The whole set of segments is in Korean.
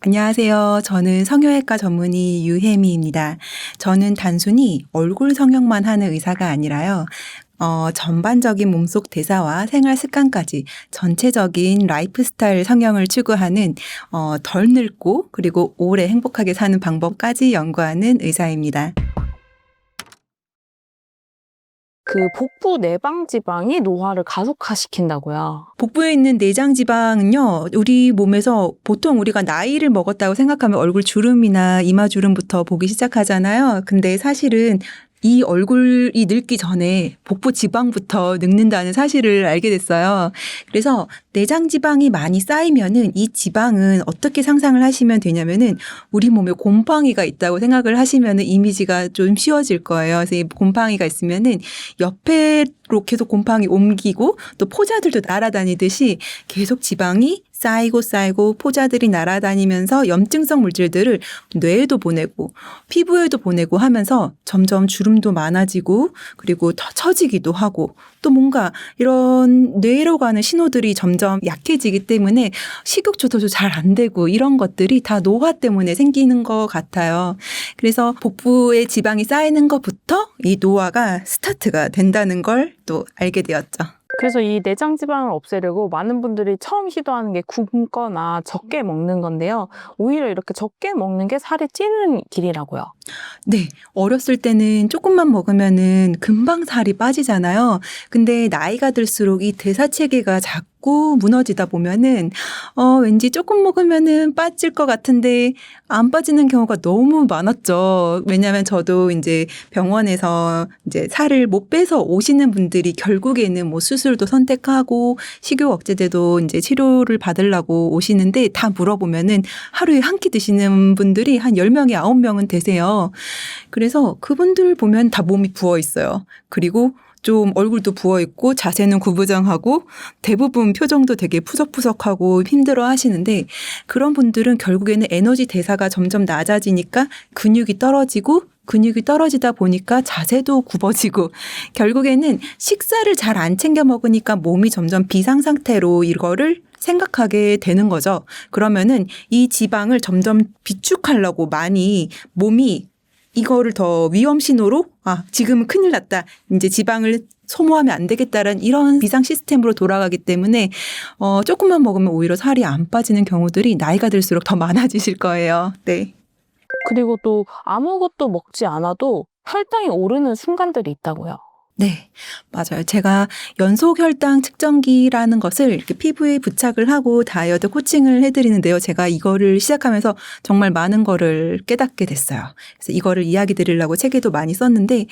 안녕하세요. 저는 성형외과 전문의 유혜미입니다. 저는 단순히 얼굴 성형만 하는 의사가 아니라요. 전반적인 몸속 대사와 생활 습관까지 전체적인 라이프 스타일 성형을 추구하는 덜 늙고 그리고 오래 행복하게 사는 방법까지 연구하는 의사입니다. 그 복부 내방 지방이 노화를 가속화시킨다고요. 복부에 있는 내장 지방은요, 우리 몸에서 보통 우리가 나이를 먹었다고 생각하면 얼굴 주름이나 이마 주름부터 보기 시작하잖아요. 근데 사실은 이 얼굴이 늙기 전에 복부 지방부터 늙는다는 사실을 알게 됐어요. 그래서 내장 지방이 많이 쌓이면은 이 지방은 어떻게 상상을 하시면 되냐면은 우리 몸에 곰팡이가 있다고 생각을 하시면은 이미지가 좀 쉬워질 거예요. 그래서 이 곰팡이가 있으면은 옆에로 계속 곰팡이 옮기고 또 포자들도 날아다니듯이 계속 지방이 쌓이고 포자들이 날아다니면서 염증성 물질들을 뇌에도 보내고 피부에도 보내고 하면서 점점 주름도 많아지고 그리고 더 처지기도 하고 또 뭔가 이런 뇌로 가는 신호들이 점점 약해지기 때문에 식욕 조절도 잘 안 되고 이런 것들이 다 노화 때문에 생기는 것 같아요. 그래서 복부에 지방이 쌓이는 것부터 이 노화가 스타트가 된다는 걸 또 알게 되었죠. 그래서 이 내장 지방을 없애려고 많은 분들이 처음 시도하는 게 굶거나 적게 먹는 건데요. 오히려 이렇게 적게 먹는 게 살이 찌는 길이라고요. 네. 어렸을 때는 조금만 먹으면은 금방 살이 빠지잖아요. 근데 나이가 들수록 이 대사체계가 자꾸 무너지다 보면은 왠지 조금 먹으면은 빠질 것 같은데 안 빠지는 경우가 너무 많았죠. 왜냐하면 저도 이제 병원에서 이제 살을 못 빼서 오시는 분들이 결국에는 뭐 수술도 선택하고 식욕 억제제도 이제 치료를 받으려고 오시는데 다 물어보면은 하루에 한 끼 드시는 분들이 한 10명에 9명은 되세요. 그래서 그분들 보면 다 몸이 부어 있어요. 그리고 좀 얼굴도 부어 있고 자세는 구부정하고 대부분 표정도 되게 푸석푸석하고 힘들어 하시는데 그런 분들은 결국에는 에너지 대사가 점점 낮아지니까 근육이 떨어지다 보니까 자세도 굽어지고 결국에는 식사를 잘 안 챙겨 먹으니까 몸이 점점 비상 상태로 이거를 생각하게 되는 거죠. 그러면은 이 지방을 점점 비축하려고 많이 몸이 이거를 더 위험 신호로 지금은 큰일 났다. 이제 지방을 소모하면 안 되겠다라는 이런 비상 시스템으로 돌아가기 때문에 조금만 먹으면 오히려 살이 안 빠지는 경우들이 나이가 들수록 더 많아지실 거예요. 네. 그리고 또 아무것도 먹지 않아도 혈당이 오르는 순간들이 있다고요. 네, 맞아요. 제가 연속 혈당 측정기라는 것을 이렇게 피부에 부착을 하고 다이어트 코칭을 해드리는데요. 제가 이거를 시작하면서 정말 많은 거를 깨닫게 됐어요. 그래서 이거를 이야기 드리려고 책에도 많이 썼는데,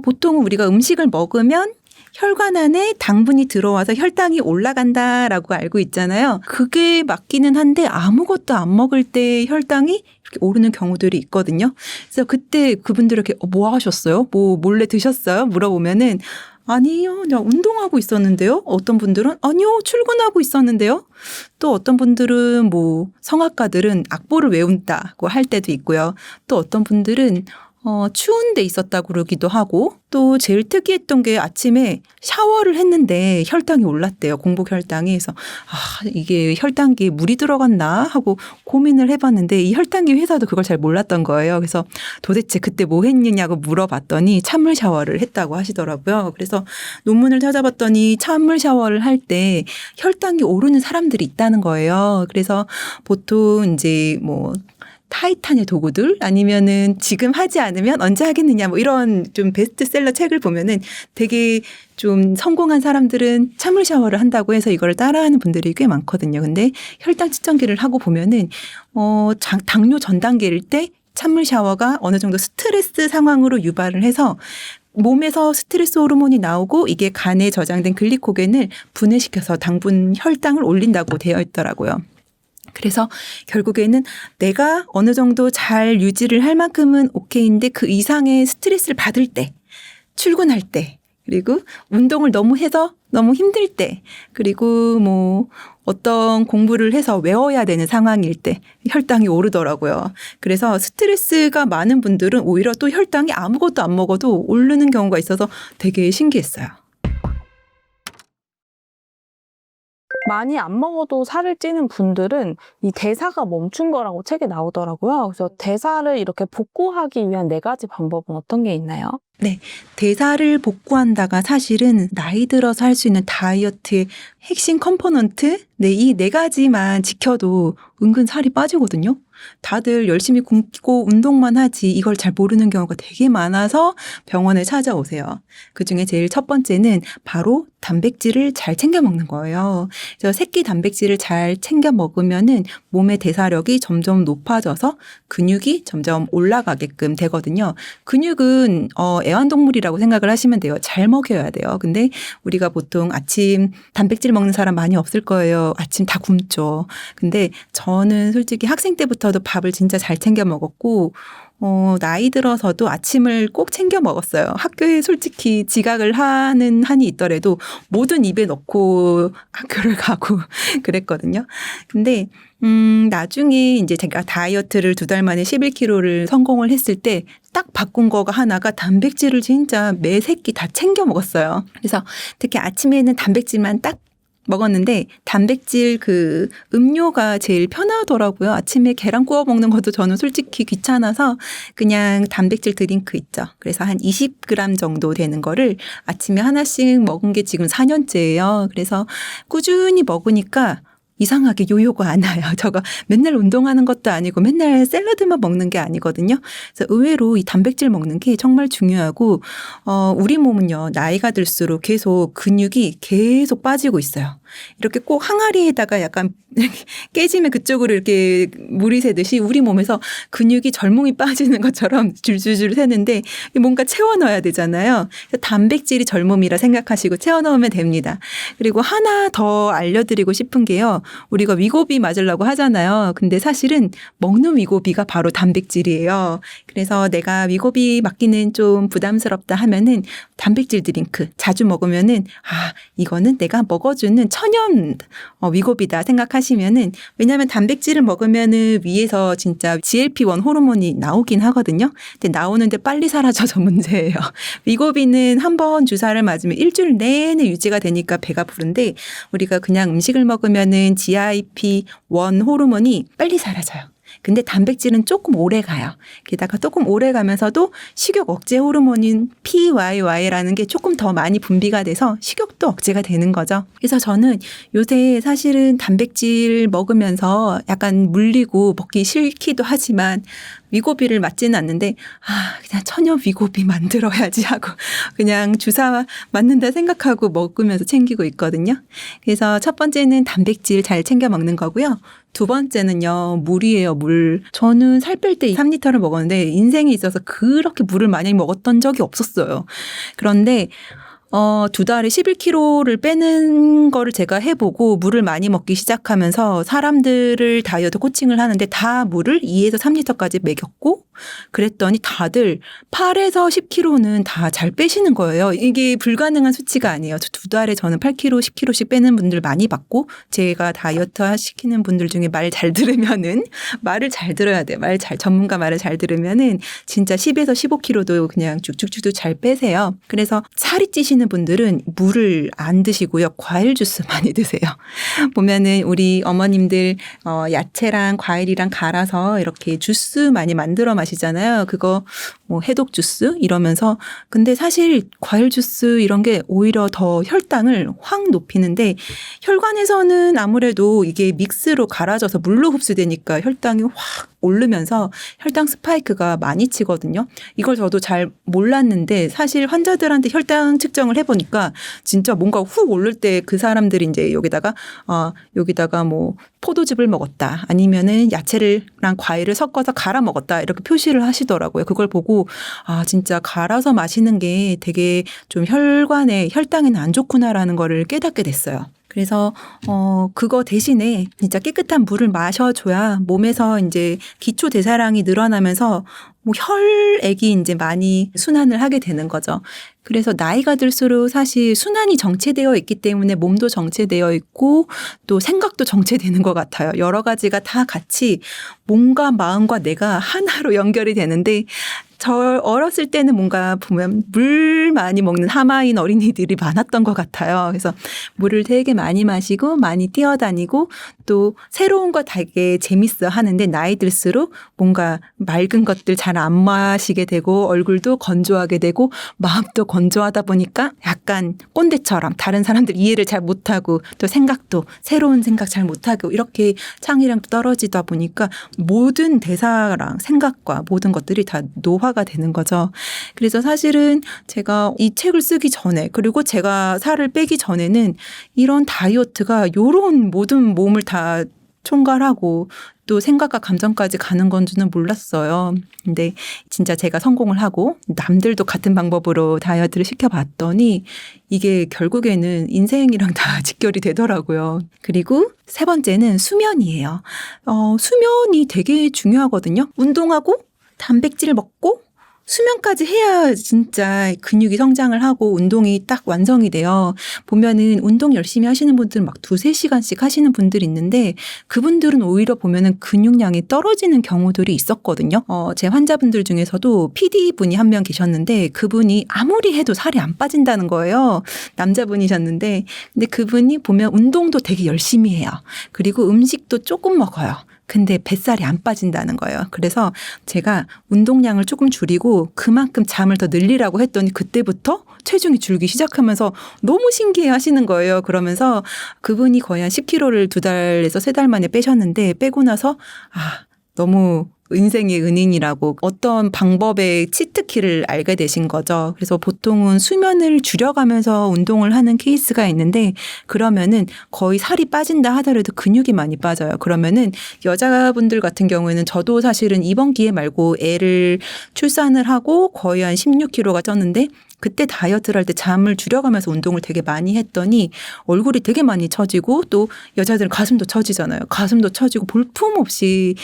보통 우리가 음식을 먹으면 혈관 안에 당분이 들어와서 혈당이 올라간다라고 알고 있잖아요. 그게 맞기는 한데 아무것도 안 먹을 때 혈당이 이렇게 오르는 경우들이 있거든요. 그래서 그때 그분들에게 뭐 하셨어요? 뭐 몰래 드셨어요? 물어보면은 아니요, 그냥 운동하고 있었는데요. 어떤 분들은 아니요, 출근하고 있었는데요. 또 어떤 분들은 뭐 성악가들은 악보를 외운다고 할 때도 있고요. 또 어떤 분들은 추운 데 있었다고 그러기도 하고 또 제일 특이했던 게 아침에 샤워를 했는데 혈당이 올랐대요. 공복 혈당이. 그래서 이게 혈당기에 물이 들어갔나 하고 고민을 해봤는데 이 혈당기 회사도 그걸 잘 몰랐던 거예요. 그래서 도대체 그때 뭐 했느냐고 물어봤더니 찬물 샤워를 했다고 하시더라고요. 그래서 논문을 찾아봤더니 찬물 샤워를 할 때 혈당이 오르는 사람들이 있다는 거예요. 그래서 보통 이제 뭐 타이탄의 도구들 아니면은 지금 하지 않으면 언제 하겠느냐 뭐 이런 좀 베스트셀러 책을 보면은 되게 좀 성공한 사람들은 찬물 샤워를 한다고 해서 이걸 따라하는 분들이 꽤 많거든요. 근데 혈당 측정기를 하고 보면은 당뇨 전 단계일 때 찬물 샤워가 어느 정도 스트레스 상황으로 유발을 해서 몸에서 스트레스 호르몬이 나오고 이게 간에 저장된 글리코겐을 분해시켜서 당분 혈당을 올린다고 되어 있더라고요. 그래서 결국에는 내가 어느 정도 잘 유지를 할 만큼은 오케이인데 그 이상의 스트레스를 받을 때, 출근할 때, 그리고 운동을 너무 해서 너무 힘들 때, 그리고 뭐 어떤 공부를 해서 외워야 되는 상황일 때 혈당이 오르더라고요. 그래서 스트레스가 많은 분들은 오히려 또 혈당이 아무것도 안 먹어도 오르는 경우가 있어서 되게 신기했어요. 많이 안 먹어도 살을 찌는 분들은 이 대사가 멈춘 거라고 책에 나오더라고요. 그래서 대사를 이렇게 복구하기 위한 4가지 방법은 어떤 게 있나요? 대사를 복구한다가 사실은 나이 들어서 할 수 있는 다이어트의 핵심 컴포넌트? 이 4가지만 지켜도 은근 살이 빠지거든요. 다들 열심히 굶고 운동만 하지 이걸 잘 모르는 경우가 되게 많아서 병원에 찾아오세요. 그중에 제일 첫 번째는 바로 단백질을 잘 챙겨 먹는 거예요. 그래서 새끼 단백질을 잘 챙겨 먹으면은 몸의 대사력이 점점 높아져서 근육이 점점 올라가게끔 되거든요. 근육은 애완동물이라고 생각을 하시면 돼요. 잘 먹여야 돼요. 근데 우리가 보통 아침 단백질 먹는 사람 많이 없을 거예요. 아침 다 굶죠. 근데 저는 솔직히 학생 때부터도 밥을 진짜 잘 챙겨 먹었고 나이 들어서도 아침을 꼭 챙겨 먹었어요. 학교에 솔직히 지각을 하는 한이 있더라도 뭐든 입에 넣고 학교를 가고 그랬거든요. 근데 나중에 이제 제가 다이어트를 2달 만에 11kg를 성공을 했을 때 딱 바꾼 거가 하나가 단백질을 진짜 매 새끼 다 챙겨 먹었어요. 그래서 특히 아침에는 단백질만 딱 먹었는데 단백질 그 음료가 제일 편하더라고요. 아침에 계란 구워 먹는 것도 저는 솔직히 귀찮아서 그냥 단백질 드링크 있죠. 그래서 한 20g 정도 되는 거를 아침에 하나씩 먹은 게 지금 4년째예요. 그래서 꾸준히 먹으니까 이상하게 요요가 안 와요. 저거 맨날 운동하는 것도 아니고 맨날 샐러드만 먹는 게 아니거든요. 그래서 의외로 이 단백질 먹는 게 정말 중요하고 우리 몸은요. 나이가 들수록 계속 근육이 계속 빠지고 있어요. 이렇게 꼭 항아리에다가 약간 깨지면 그쪽으로 이렇게 물이 새듯이 우리 몸에서 근육이 절몽이 빠지는 것처럼 줄줄줄 새는데 뭔가 채워 넣어야 되잖아요. 그래서 단백질이 절몸이라 생각하시고 채워 넣으면 됩니다. 그리고 하나 더 알려드리고 싶은 게요. 우리가 위고비 맞으려고 하잖아요. 근데 사실은 먹는 위고비가 바로 단백질이에요. 그래서 내가 위고비 맞기는 좀 부담스럽다 하면은 단백질 드링크 자주 먹으면은 이거는 내가 먹어주는 천연 위고비다 생각하시면은 왜냐하면 단백질을 먹으면은 위에서 진짜 GLP-1 호르몬이 나오긴 하거든요. 근데 나오는데 빨리 사라져서 문제예요. 위고비는 한 번 주사를 맞으면 일주일 내내 유지가 되니까 배가 부른데 우리가 그냥 음식을 먹으면은 GIP-1 호르몬이 빨리 사라져요. 근데 단백질은 조금 오래 가요. 게다가 조금 오래 가면서도 식욕 억제 호르몬인 PYY라는 게 조금 더 많이 분비가 돼서 식욕도 억제가 되는 거죠. 그래서 저는 요새 사실은 단백질 먹으면서 약간 물리고 먹기 싫기도 하지만 위고비를 맞지는 않는데 그냥 천연 위고비 만들어야지 하고 그냥 주사 맞는다 생각하고 먹으면서 챙기고 있거든요. 그래서 첫 번째는 단백질 잘 챙겨 먹는 거고요. 2번째는요, 물이에요, 물. 저는 살 뺄 때 3리터를 먹었는데 인생에 있어서 그렇게 물을 많이 먹었던 적이 없었어요. 그런데 2달에 11kg를 빼는 거를 제가 해보고 물을 많이 먹기 시작하면서 사람들을 다이어트 코칭을 하는데 다 물을 2에서 3리터까지 먹였고 그랬더니 다들 8에서 10kg는 다 잘 빼시는 거예요. 이게 불가능한 수치가 아니에요. 2달에 저는 8kg, 10kg씩 빼는 분들 많이 봤고 제가 다이어트 시키는 분들 중에 말 잘 들으면은 말을 잘 들어야 돼요. 전문가 말을 잘 들으면은 진짜 10에서 15kg도 그냥 쭉쭉쭉쭉 잘 빼세요. 그래서 살이 찌시는 분들은 물을 안 드시고요. 과일 주스 많이 드세요. 보면은 우리 어머님들 야채랑 과일이랑 갈아서 이렇게 주스 많이 만들어 마시잖아요. 그거 뭐 해독 주스 이러면서 근데 사실 과일 주스 이런 게 오히려 더 혈당을 확 높이는데 혈관에서는 아무래도 이게 믹스로 갈아져서 물로 흡수되니까 혈당이 확 오르면서 혈당 스파이크가 많이 치거든요. 이걸 저도 잘 몰랐는데 사실 환자들한테 혈당 측정을 해보니까 진짜 뭔가 훅 오를 때 그 사람들이 이제 여기다가 뭐 포도즙을 먹었다 아니면은 야채랑 과일을 섞어서 갈아 먹었다 이렇게 표시를 하시더라고요. 그걸 보고 진짜 갈아서 마시는 게 되게 좀 혈관에 혈당에는 안 좋구나라는 거를 깨닫게 됐어요. 그래서 그거 대신에 진짜 깨끗한 물을 마셔줘야 몸에서 이제 기초 대사량이 늘어나면서 뭐 혈액이 이제 많이 순환을 하게 되는 거죠. 그래서 나이가 들수록 사실 순환이 정체되어 있기 때문에 몸도 정체되어 있고 또 생각도 정체되는 것 같아요. 여러 가지가 다 같이 몸과 마음과 뇌가 하나로 연결이 되는데 저 어렸을 때는 뭔가 보면 물 많이 먹는 하마인 어린이들이 많았던 것 같아요. 그래서 물을 되게 많이 마시고 많이 뛰어다니고 또 새로운 거 되게 재밌어 하는데 나이 들수록 뭔가 맑은 것들 잘 안 마시게 되고 얼굴도 건조하게 되고 마음도 건조하다 보니까 약간 꼰대처럼 다른 사람들 이해를 잘 못하고 또 생각도 새로운 생각 잘 못하고 이렇게 창의랑 떨어지다 보니까 모든 대사랑 생각과 모든 것들이 다 노화가 되는 거죠. 그래서 사실은 제가 이 책을 쓰기 전에 그리고 제가 살을 빼기 전에는 이런 다이어트가 이런 모든 몸을 다 총괄하고 또 생각과 감정까지 가는 건지는 몰랐어요. 근데 진짜 제가 성공을 하고 남들도 같은 방법으로 다이어트를 시켜봤더니 이게 결국에는 인생이랑 다 직결이 되더라고요. 그리고 세 번째는 수면이에요. 수면이 되게 중요하거든요. 운동하고 단백질 먹고 수면까지 해야 진짜 근육이 성장을 하고 운동이 딱 완성이 돼요. 보면은 운동 열심히 하시는 분들은 막 2-3시간씩 하시는 분들이 있는데 그분들은 오히려 보면은 근육량이 떨어지는 경우들이 있었거든요. 제 환자분들 중에서도 PD분이 한 명 계셨는데 그분이 아무리 해도 살이 안 빠진다는 거예요. 남자분이셨는데 근데 그분이 보면 운동도 되게 열심히 해요. 그리고 음식도 조금 먹어요. 근데 뱃살이 안 빠진다는 거예요. 그래서 제가 운동량을 조금 줄이고 그만큼 잠을 더 늘리라고 했더니 그때부터 체중이 줄기 시작하면서 너무 신기해 하시는 거예요. 그러면서 그분이 거의 한 10kg를 2달에서 3달 만에 빼셨는데 빼고 나서 너무 인생의 은인이라고 어떤 방법의 치트키를 알게 되신 거죠. 그래서 보통은 수면을 줄여가면서 운동을 하는 케이스가 있는데 그러면은 거의 살이 빠진다 하더라도 근육이 많이 빠져요. 그러면은 여자분들 같은 경우에는 저도 사실은 이번 기회 말고 애를 출산을 하고 거의 한 16kg가 쪘는데 그때 다이어트를 할 때 잠을 줄여가면서 운동을 되게 많이 했더니 얼굴이 되게 많이 처지고 또 여자들은 가슴도 처지잖아요. 가슴도 처지고 볼품없이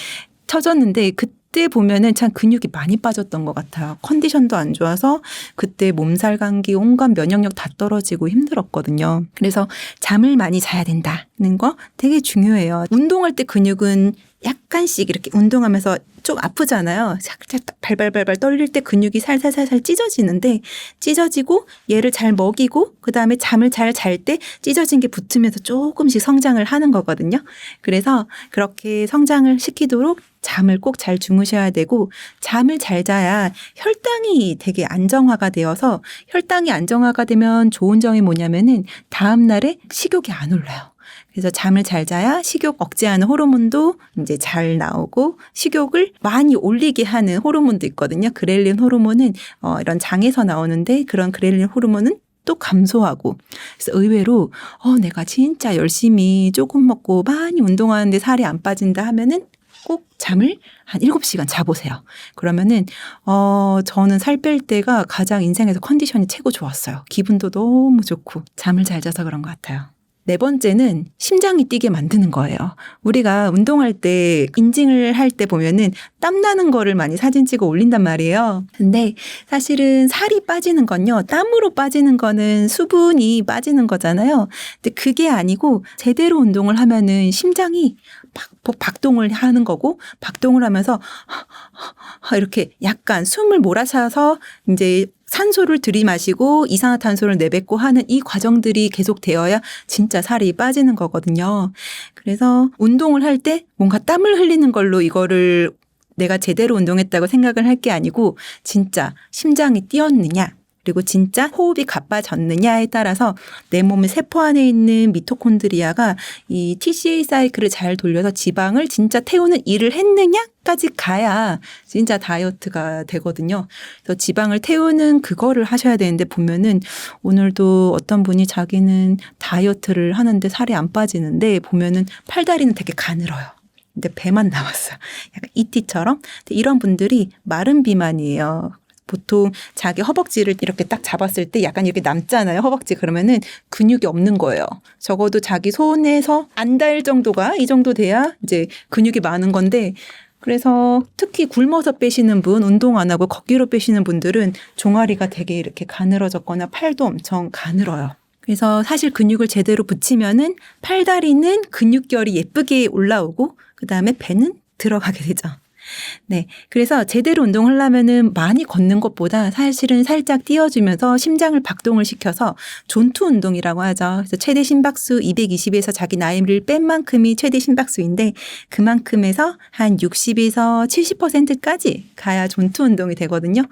처졌는데 그때 보면은 참 근육이 많이 빠졌던 것 같아요. 컨디션도 안 좋아서 그때 몸살 감기 온갖 면역력 다 떨어지고 힘들었거든요. 그래서 잠을 많이 자야 된다는 거 되게 중요해요. 운동할 때 근육은 약간씩 이렇게 운동하면서 좀 아프잖아요. 살짝 발발발발 떨릴 때 근육이 살살살살 찢어지는데 찢어지고 얘를 잘 먹이고 그다음에 잠을 잘 잘 때 찢어진 게 붙으면서 조금씩 성장을 하는 거거든요. 그래서 그렇게 성장을 시키도록 잠을 꼭 잘 주무셔야 되고 잠을 잘 자야 혈당이 되게 안정화가 되어서 혈당이 안정화가 되면 좋은 점이 뭐냐면은 다음 날에 식욕이 안 올라요. 그래서 잠을 잘 자야 식욕 억제하는 호르몬도 이제 잘 나오고 식욕을 많이 올리게 하는 호르몬도 있거든요. 그렐린 호르몬은 이런 장에서 나오는데 그런 그렐린 호르몬은 또 감소하고 그래서 의외로 내가 진짜 열심히 조금 먹고 많이 운동하는데 살이 안 빠진다 하면은 꼭 잠을 한 7시간 자보세요. 그러면은 저는 살 뺄 때가 가장 인생에서 컨디션이 최고 좋았어요. 기분도 너무 좋고 잠을 잘 자서 그런 것 같아요. 네 번째는 심장이 뛰게 만드는 거예요. 우리가 운동할 때 인증을 할 때 보면은 땀 나는 거를 많이 사진 찍어 올린단 말이에요. 근데 사실은 살이 빠지는 건요. 땀으로 빠지는 거는 수분이 빠지는 거잖아요. 근데 그게 아니고 제대로 운동을 하면은 심장이 박동을 하는 거고 박동을 하면서 이렇게 약간 숨을 몰아차서 이제 산소를 들이마시고 이산화탄소를 내뱉고 하는 이 과정들이 계속 되어야 진짜 살이 빠지는 거거든요. 그래서 운동을 할 때 뭔가 땀을 흘리는 걸로 이거를 내가 제대로 운동했다고 생각을 할 게 아니고 진짜 심장이 뛰었느냐 그리고 진짜 호흡이 가빠졌느냐에 따라서 내 몸의 세포 안에 있는 미토콘드리아가 이 TCA 사이클을 잘 돌려서 지방을 진짜 태우는 일을 했느냐까지 가야 진짜 다이어트가 되거든요. 그래서 지방을 태우는 그거를 하셔야 되는데 보면은 오늘도 어떤 분이 자기는 다이어트를 하는데 살이 안 빠지는데 보면은 팔다리는 되게 가늘어요. 근데 배만 나왔어요. 약간 ET처럼. 이런 분들이 마른 비만이에요. 보통 자기 허벅지를 이렇게 딱 잡았을 때 약간 이렇게 남잖아요. 허벅지 그러면은 근육이 없는 거예요. 적어도 자기 손에서 안 닿을 정도가 이 정도 돼야 이제 근육이 많은 건데 그래서 특히 굶어서 빼시는 분, 운동 안 하고 걷기로 빼시는 분들은 종아리가 되게 이렇게 가늘어졌거나 팔도 엄청 가늘어요. 그래서 사실 근육을 제대로 붙이면은 팔다리는 근육결이 예쁘게 올라오고 그다음에 배는 들어가게 되죠. 네. 그래서 제대로 운동을 하려면은 많이 걷는 것보다 사실은 살짝 뛰어주면서 심장을 박동을 시켜서 존투 운동이라고 하죠. 그래서 최대 심박수 220에서 자기 나이를 뺀 만큼이 최대 심박수인데 그만큼에서 한 60에서 70%까지 가야 존투 운동이 되거든요.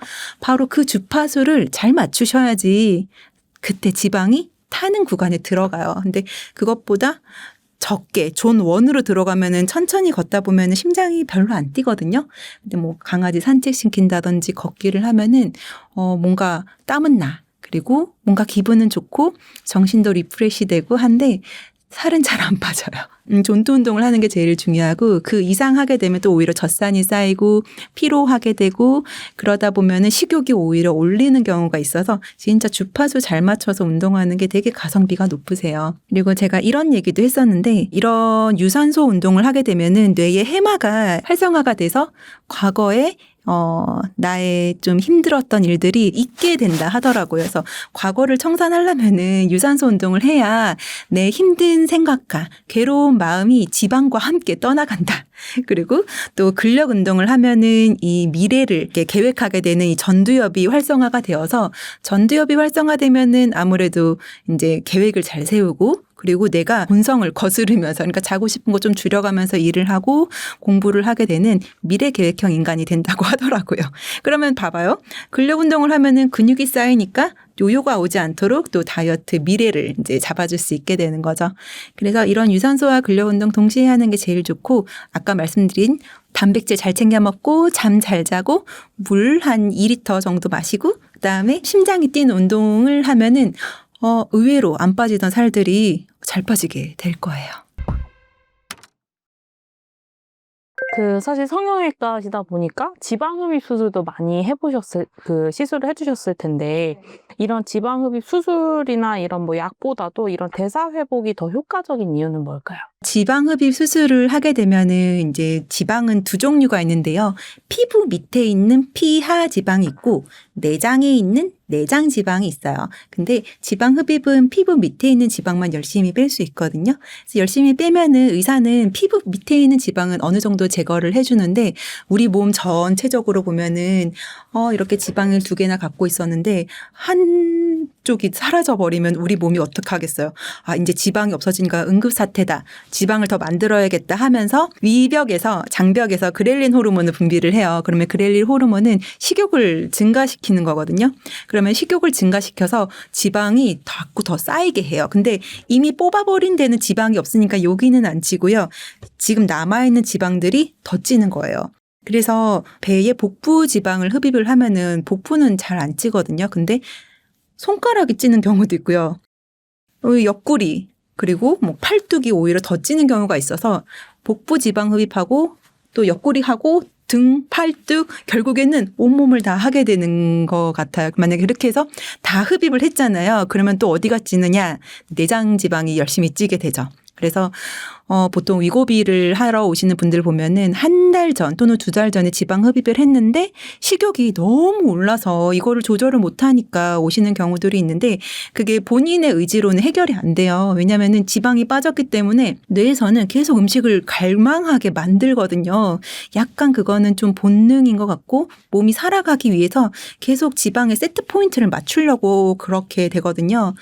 바로 그 주파수를 잘 맞추셔야지 그때 지방이 타는 구간에 들어가요. 근데 그것보다 적게 존 1으로 들어가면은 천천히 걷다 보면은 심장이 별로 안 뛰거든요. 근데 뭐 강아지 산책시킨다든지 걷기를 하면은 뭔가 땀은 나. 그리고 뭔가 기분은 좋고 정신도 리프레시 되고 한데 살은 잘 안 빠져요. 존투 운동을 하는 게 제일 중요하고 그 이상 하게 되면 또 오히려 젖산이 쌓이고 피로하게 되고 그러다 보면은 식욕이 오히려 올리는 경우가 있어서 진짜 주파수 잘 맞춰서 운동하는 게 되게 가성비가 높으세요. 그리고 제가 이런 얘기도 했었는데 이런 유산소 운동을 하게 되면은 뇌의 해마가 활성화가 돼서 과거에 나의 좀 힘들었던 일들이 잊게 된다 하더라고요. 그래서 과거를 청산하려면은 유산소 운동을 해야 내 힘든 생각과 괴로운 마음이 지방과 함께 떠나간다. 그리고 또 근력 운동을 하면은 이 미래를 이렇게 계획하게 되는 이 전두엽이 활성화가 되어서 전두엽이 활성화되면은 아무래도 이제 계획을 잘 세우고 그리고 내가 본성을 거스르면서 그러니까 자고 싶은 거 좀 줄여가면서 일을 하고 공부를 하게 되는 미래 계획형 인간이 된다고 하더라고요. 그러면 봐봐요. 근력 운동을 하면은 근육이 쌓이니까 요요가 오지 않도록 또 다이어트 미래를 이제 잡아줄 수 있게 되는 거죠. 그래서 이런 유산소와 근력 운동 동시에 하는 게 제일 좋고 아까 말씀드린 단백질 잘 챙겨 먹고 잠 잘 자고 물 한 2리터 정도 마시고 그다음에 심장이 뛰는 운동을 하면은 의외로 안 빠지던 살들이 잘 빠지게 될 거예요. 사실 성형외과시다 보니까 지방흡입 수술도 많이 시술을 해주셨을 텐데, 이런 지방흡입 수술이나 이런 뭐 약보다도 이런 대사회복이 더 효과적인 이유는 뭘까요? 지방 흡입 수술을 하게 되면은 이제 지방은 두 종류가 있는데요. 피부 밑에 있는 피하 지방이 있고 내장에 있는 내장 지방이 있어요. 근데 지방 흡입은 피부 밑에 있는 지방만 열심히 뺄 수 있거든요. 그래서 열심히 빼면은 의사는 피부 밑에 있는 지방은 어느 정도 제거를 해주는데 우리 몸 전체적으로 보면은 이렇게 지방을 2개나 갖고 있었는데 한쪽이 사라져 버리면 우리 몸이 어떡하겠어요. 이제 지방이 없어지니까 응급사태다. 지방을 더 만들어야겠다 하면서 위벽에서 장벽에서 그렐린 호르몬을 분비를 해요. 그러면 그렐린 호르몬은 식욕을 증가시키는 거거든요. 그러면 식욕을 증가시켜서 지방이 자꾸 더 쌓이게 해요. 근데 이미 뽑아버린 데는 지방이 없으니까 여기는 안 찌고요. 지금 남아있는 지방들이 더 찌는 거예요. 그래서 배에 복부 지방을 흡입을 하면은 복부는 잘 안 찌거든요. 근데 손가락이 찌는 경우도 있고요. 옆구리 그리고 뭐 팔뚝이 오히려 더 찌는 경우가 있어서 복부 지방 흡입하고 또 옆구리하고 등, 팔뚝 결국에는 온몸을 다 하게 되는 것 같아요. 만약에 그렇게 해서 다 흡입을 했잖아요. 그러면 또 어디가 찌느냐? 내장 지방이 열심히 찌게 되죠. 그래서 보통 위고비를 하러 오시는 분들 보면은 1달 전 또는 2달 전에 지방 흡입을 했는데 식욕이 너무 올라서 이거를 조절을 못하니까 오시는 경우들이 있는데 그게 본인의 의지로는 해결이 안 돼요. 왜냐하면은 지방이 빠졌기 때문에 뇌에서는 계속 음식을 갈망하게 만들거든요. 약간 그거는 좀 본능인 것 같고 몸이 살아가기 위해서 계속 지방의 세트 포인트를 맞추려고 그렇게 되거든요.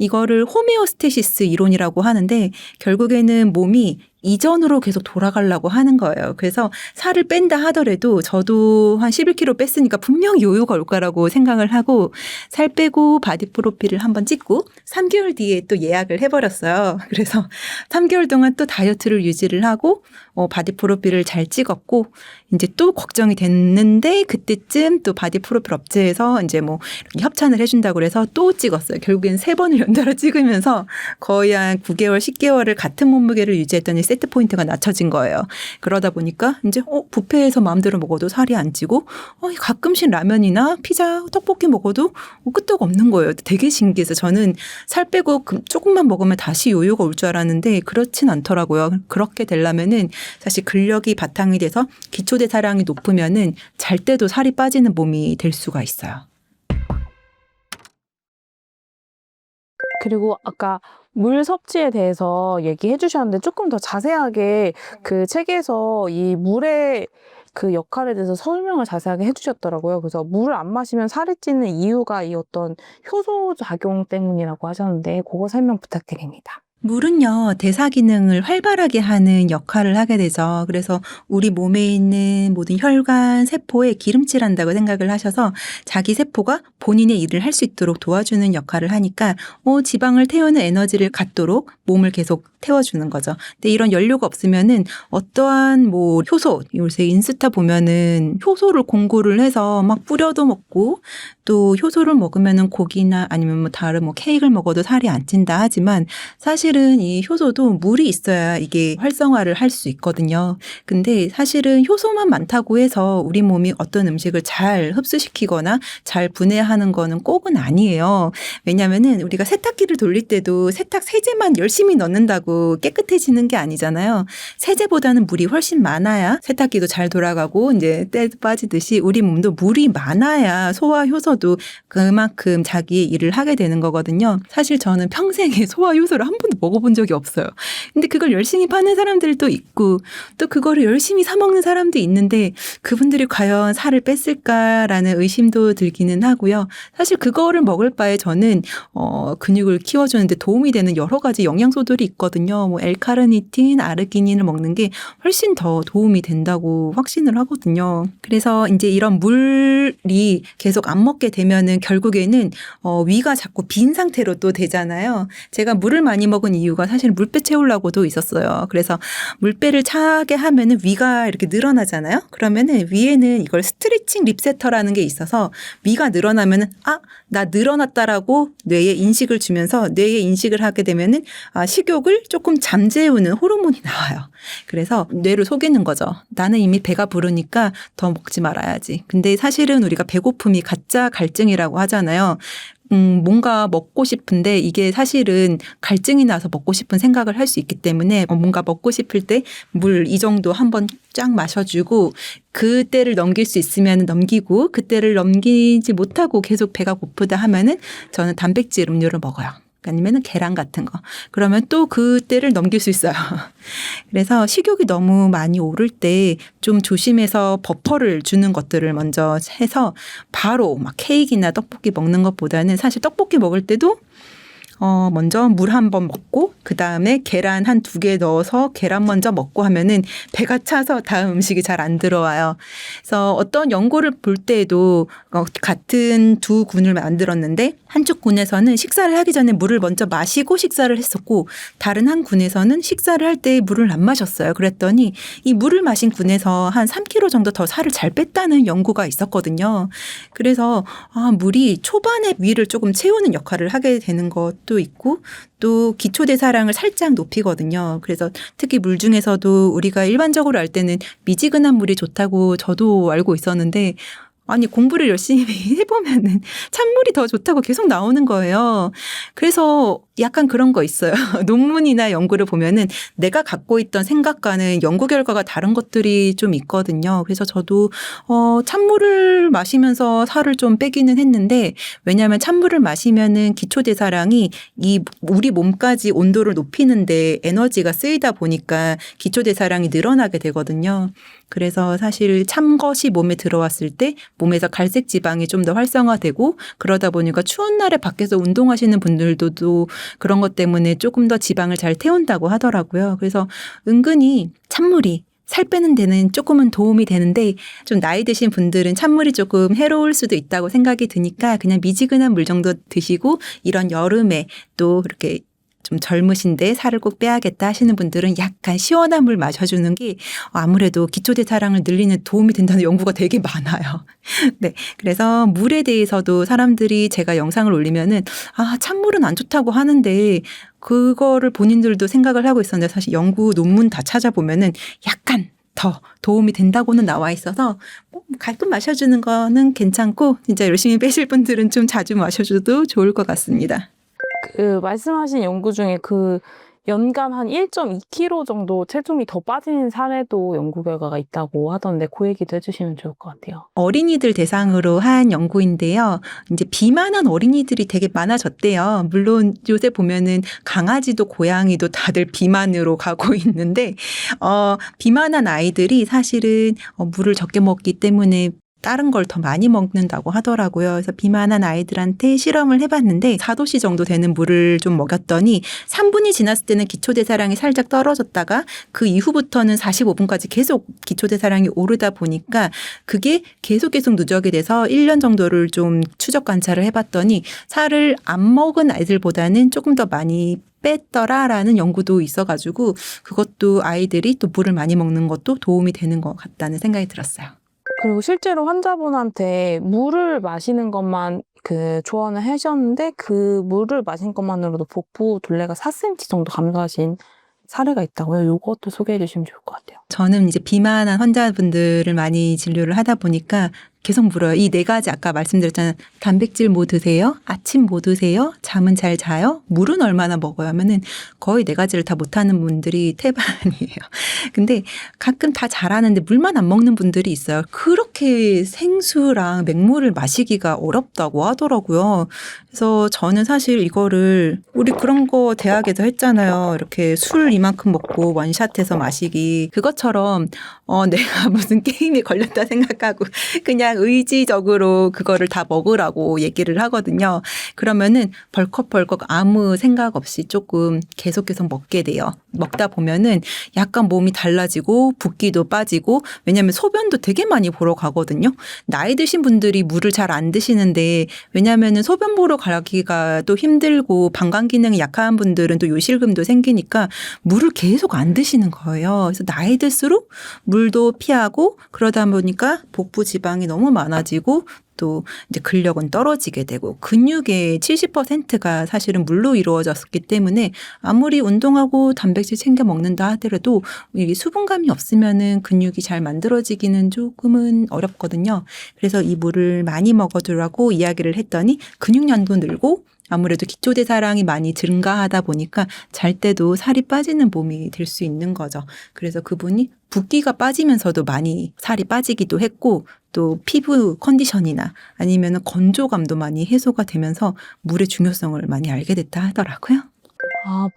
이거를 호메오스테시스 이론이라고 하는데 결국에는 몸이 이전으로 계속 돌아가려고 하는 거예요. 그래서 살을 뺀다 하더라도 저도 한 11kg 뺐으니까 분명히 요요가 올 거라고 생각을 하고 살 빼고 바디 프로필을 한번 찍고 3개월 뒤에 또 예약을 해버렸어요. 그래서 3개월 동안 또 다이어트를 유지를 하고 바디 프로필을 잘 찍었고 이제 또 걱정이 됐는데 그때쯤 또 바디 프로필 업체에서 이제 뭐 협찬을 해준다고 그래서 또 찍었어요. 결국엔 3번을 연달아 찍으면서 거의 한 9개월, 10개월을 같은 몸무게를 유지했더니 세트 포인트가 낮춰진 거예요. 그러다 보니까 이제 뷔페에서 마음대로 먹어도 살이 안 찌고 가끔씩 라면이나 피자, 떡볶이 먹어도 끄떡 없는 거예요. 되게 신기해서 저는 살 빼고 조금만 먹으면 다시 요요가 올 줄 알았는데 그렇진 않더라고요. 그렇게 되려면은 사실 근력이 바탕이 돼서 기초대사량이 높으면은 잘 때도 살이 빠지는 몸이 될 수가 있어요. 그리고 아까 물 섭취에 대해서 얘기해 주셨는데 조금 더 자세하게 그 책에서 이 물의 그 역할에 대해서 설명을 자세하게 해주셨더라고요. 그래서 물을 안 마시면 살이 찌는 이유가 이 어떤 효소 작용 때문이라고 하셨는데 그거 설명 부탁드립니다. 물은요, 대사 기능을 활발하게 하는 역할을 하게 되죠. 그래서 우리 몸에 있는 모든 혈관, 세포에 기름칠한다고 생각을 하셔서 자기 세포가 본인의 일을 할 수 있도록 도와주는 역할을 하니까 지방을 태우는 에너지를 갖도록 몸을 계속 태워주는 거죠. 근데 이런 연료가 없으면은 어떠한 효소, 요새 인스타 보면은 효소를 공구를 해서 막 뿌려도 먹고 또 효소를 먹으면은 고기나 아니면 다른 케이크를 먹어도 살이 안 찐다 하지만 사실은 이 효소도 물이 있어야 이게 활성화를 할 수 있거든요. 근데 사실은 효소만 많다고 해서 우리 몸이 어떤 음식을 잘 흡수시키거나 잘 분해하는 거는 꼭은 아니에요. 왜냐면은 우리가 세탁기를 돌릴 때도 세탁 세제만 열심히 넣는다고 깨끗해지는 게 아니잖아요. 세제보다는 물이 훨씬 많아야 세탁기도 잘 돌아가고 이제 때도 빠지듯이 우리 몸도 물이 많아야 소화 효소도 그만큼 자기의 일을 하게 되는 거거든요. 사실 저는 평생에 소화 효소를 한 번도 먹어본 적이 없어요. 근데 그걸 열심히 파는 사람들도 있고 또 그거를 열심히 사 먹는 사람도 있는데 그분들이 과연 살을 뺐을까라는 의심도 들기는 하고요. 사실 그거를 먹을 바에 저는 근육을 키워주는데 도움이 되는 여러 가지 영양소들이 있거든요. 엘카르니틴, 아르기닌을 먹는 게 훨씬 더 도움이 된다고 확신을 하거든요. 그래서 이제 이런 물이 계속 안 먹게 되면은 결국에는 위가 자꾸 빈 상태로 또 되잖아요. 제가 물을 많이 먹은 이유가 사실 물배 채우려고도 있었어요. 그래서 물배를 차게 하면은 위가 이렇게 늘어나잖아요. 그러면은 위에는 이걸 스트레칭 리세터라는 게 있어서 위가 늘어나면은 나 늘어났다라고 뇌에 인식을 주면서 뇌에 인식을 하게 되면은 식욕을 조금 잠재우는 호르몬이 나와요. 그래서 뇌를 속이는 거죠. 나는 이미 배가 부르니까 더 먹지 말아야지. 근데 사실은 우리가 배고픔이 가짜 갈증이라고 하잖아요. 뭔가 먹고 싶은데 이게 사실은 갈증이 나서 먹고 싶은 생각을 할 수 있기 때문에 뭔가 먹고 싶을 때 물 이 정도 한번 쫙 마셔주고 그때를 넘길 수 있으면 넘기고 그때를 넘기지 못하고 계속 배가 고프다 하면은 저는 단백질 음료를 먹어요. 아니면은 계란 같은 거. 그러면 또 그때를 넘길 수 있어요. 그래서 식욕이 너무 많이 오를 때 좀 조심해서 버퍼를 주는 것들을 먼저 해서 바로 막 케이크나 떡볶이 먹는 것보다는 사실 떡볶이 먹을 때도 먼저 물 한 번 먹고 그다음에 계란 한 2개 넣어서 계란 먼저 먹고 하면은 배가 차서 다음 음식이 잘 안 들어와요. 그래서 어떤 연구를 볼 때에도 같은 두 군을 만들었는데 한쪽 군에서는 식사를 하기 전에 물을 먼저 마시고 식사를 했었고 다른 한 군에서는 식사를 할 때 물을 안 마셨어요. 그랬더니 이 물을 마신 군에서 한 3kg 정도 더 살을 잘 뺐다는 연구가 있었거든요. 그래서 물이 초반에 위를 조금 채우는 역할을 하게 되는 것도 있고 또 기초대사량을 살짝 높이거든요. 그래서 특히 물 중에서도 우리가 일반적으로 알 때는 미지근한 물이 좋다고 저도 알고 있었는데 아니 공부를 열심히 해보면은 찬물이 더 좋다고 계속 나오는 거예요. 그래서 약간 그런 거 있어요. 논문이나 연구를 보면은 내가 갖고 있던 생각과는 연구 결과가 다른 것들이 좀 있거든요. 그래서 저도 찬물을 마시면서 살을 좀 빼기는 했는데 왜냐하면 찬물을 마시면은 기초대사량이 이 우리 몸까지 온도를 높이는데 에너지가 쓰이다 보니까 기초대사량이 늘어나게 되거든요. 그래서 사실 찬 것이 몸에 들어왔을 때 몸에서 갈색 지방이 좀 더 활성화되고 그러다 보니까 추운 날에 밖에서 운동하시는 분들도 그런 것 때문에 조금 더 지방을 잘 태운다고 하더라고요. 그래서 은근히 찬물이 살 빼는 데는 조금은 도움이 되는데 좀 나이 드신 분들은 찬물이 조금 해로울 수도 있다고 생각이 드니까 그냥 미지근한 물 정도 드시고 이런 여름에 또 이렇게 좀 젊으신데 살을 꼭 빼야겠다 하시는 분들은 약간 시원한 물 마셔주는 게 아무래도 기초대사량을 늘리는 도움이 된다는 연구가 되게 많아요. 네. 그래서 물에 대해서도 사람들이 제가 영상을 올리면은 찬물은 안 좋다고 하는데 그거를 본인들도 생각을 하고 있었는데 사실 연구 논문 다 찾아보면은 약간 더 도움이 된다고는 나와 있어서 가끔 마셔주는 거는 괜찮고 진짜 열심히 빼실 분들은 좀 자주 마셔줘도 좋을 것 같습니다. 그 말씀하신 연구 중에 그 연간 한 1.2kg 정도 체중이 더 빠지는 사례도 연구 결과가 있다고 하던데 그 얘기도 해주시면 좋을 것 같아요. 어린이들 대상으로 한 연구인데요. 이제 비만한 어린이들이 되게 많아졌대요. 물론 요새 보면은 강아지도 고양이도 다들 비만으로 가고 있는데 비만한 아이들이 사실은 물을 적게 먹기 때문에 다른 걸 더 많이 먹는다고 하더라고요. 그래서 비만한 아이들한테 실험을 해봤는데 4도씨 정도 되는 물을 좀 먹였더니 3분이 지났을 때는 기초대사량이 살짝 떨어졌다가 그 이후부터는 45분까지 계속 기초대사량이 오르다 보니까 그게 계속 누적이 돼서 1년 정도를 좀 추적 관찰을 해봤더니 살을 안 먹은 아이들보다는 조금 더 많이 뺐더라라는 연구도 있어가지고 그것도 아이들이 또 물을 많이 먹는 것도 도움이 되는 것 같다는 생각이 들었어요. 그리고 실제로 환자분한테 물을 마시는 것만 조언을 하셨는데 그 물을 마신 것만으로도 복부 둘레가 4cm 정도 감소하신 사례가 있다고요. 이것도 소개해 주시면 좋을 것 같아요. 저는 이제 비만한 환자분들을 많이 진료를 하다 보니까 계속 물어요. 이 4가지 아까 말씀드렸잖아요. 단백질 뭐 드세요? 아침 뭐 드세요? 잠은 잘 자요? 물은 얼마나 먹어요? 하면은 거의 4가지를 다 못하는 분들이 태반이에요. 근데 가끔 다 잘하는데 물만 안 먹는 분들이 있어요. 그렇게 생수랑 맹물을 마시기가 어렵다고 하더라고요. 그래서 저는 사실 이거를 우리 그런 거 대학에서 했잖아요. 이렇게 술 이만큼 먹고 원샷해서 마시기. 그것처럼 내가 무슨 게임에 걸렸다 생각하고 그냥 의지적으로 그거를 다 먹으라고 얘기를 하거든요. 그러면은 벌컥벌컥 아무 생각 없이 조금 계속 먹게 돼요. 먹다 보면은 약간 몸이 달라지고 붓기도 빠지고 왜냐하면 소변도 되게 많이 보러 가거든요. 나이 드신 분들이 물을 잘 안 드시는데 왜냐하면은 소변 보러 가기가 또 힘들고 방광 기능이 약한 분들은 또 요실금도 생기니까 물을 계속 안 드시는 거예요. 그래서 나이 들수록 물도 피하고 그러다 보니까 복부 지방이 너무 많아지고 또 이제 근력은 떨어지게 되고 근육의 70%가 사실은 물로 이루어졌기 때문에 아무리 운동하고 단백질 챙겨 먹는다 하더라도 이게 수분감이 없으면은 근육이 잘 만들어지기는 조금은 어렵거든요. 그래서 이 물을 많이 먹어두라고 이야기를 했더니 근육량도 늘고 아무래도 기초대사량이 많이 증가하다 보니까 잘 때도 살이 빠지는 몸이 될 수 있는 거죠. 그래서 그분이 붓기가 빠지면서도 많이 살이 빠지기도 했고 또 피부 컨디션이나 아니면 건조감도 많이 해소가 되면서 물의 중요성을 많이 알게 됐다 하더라고요.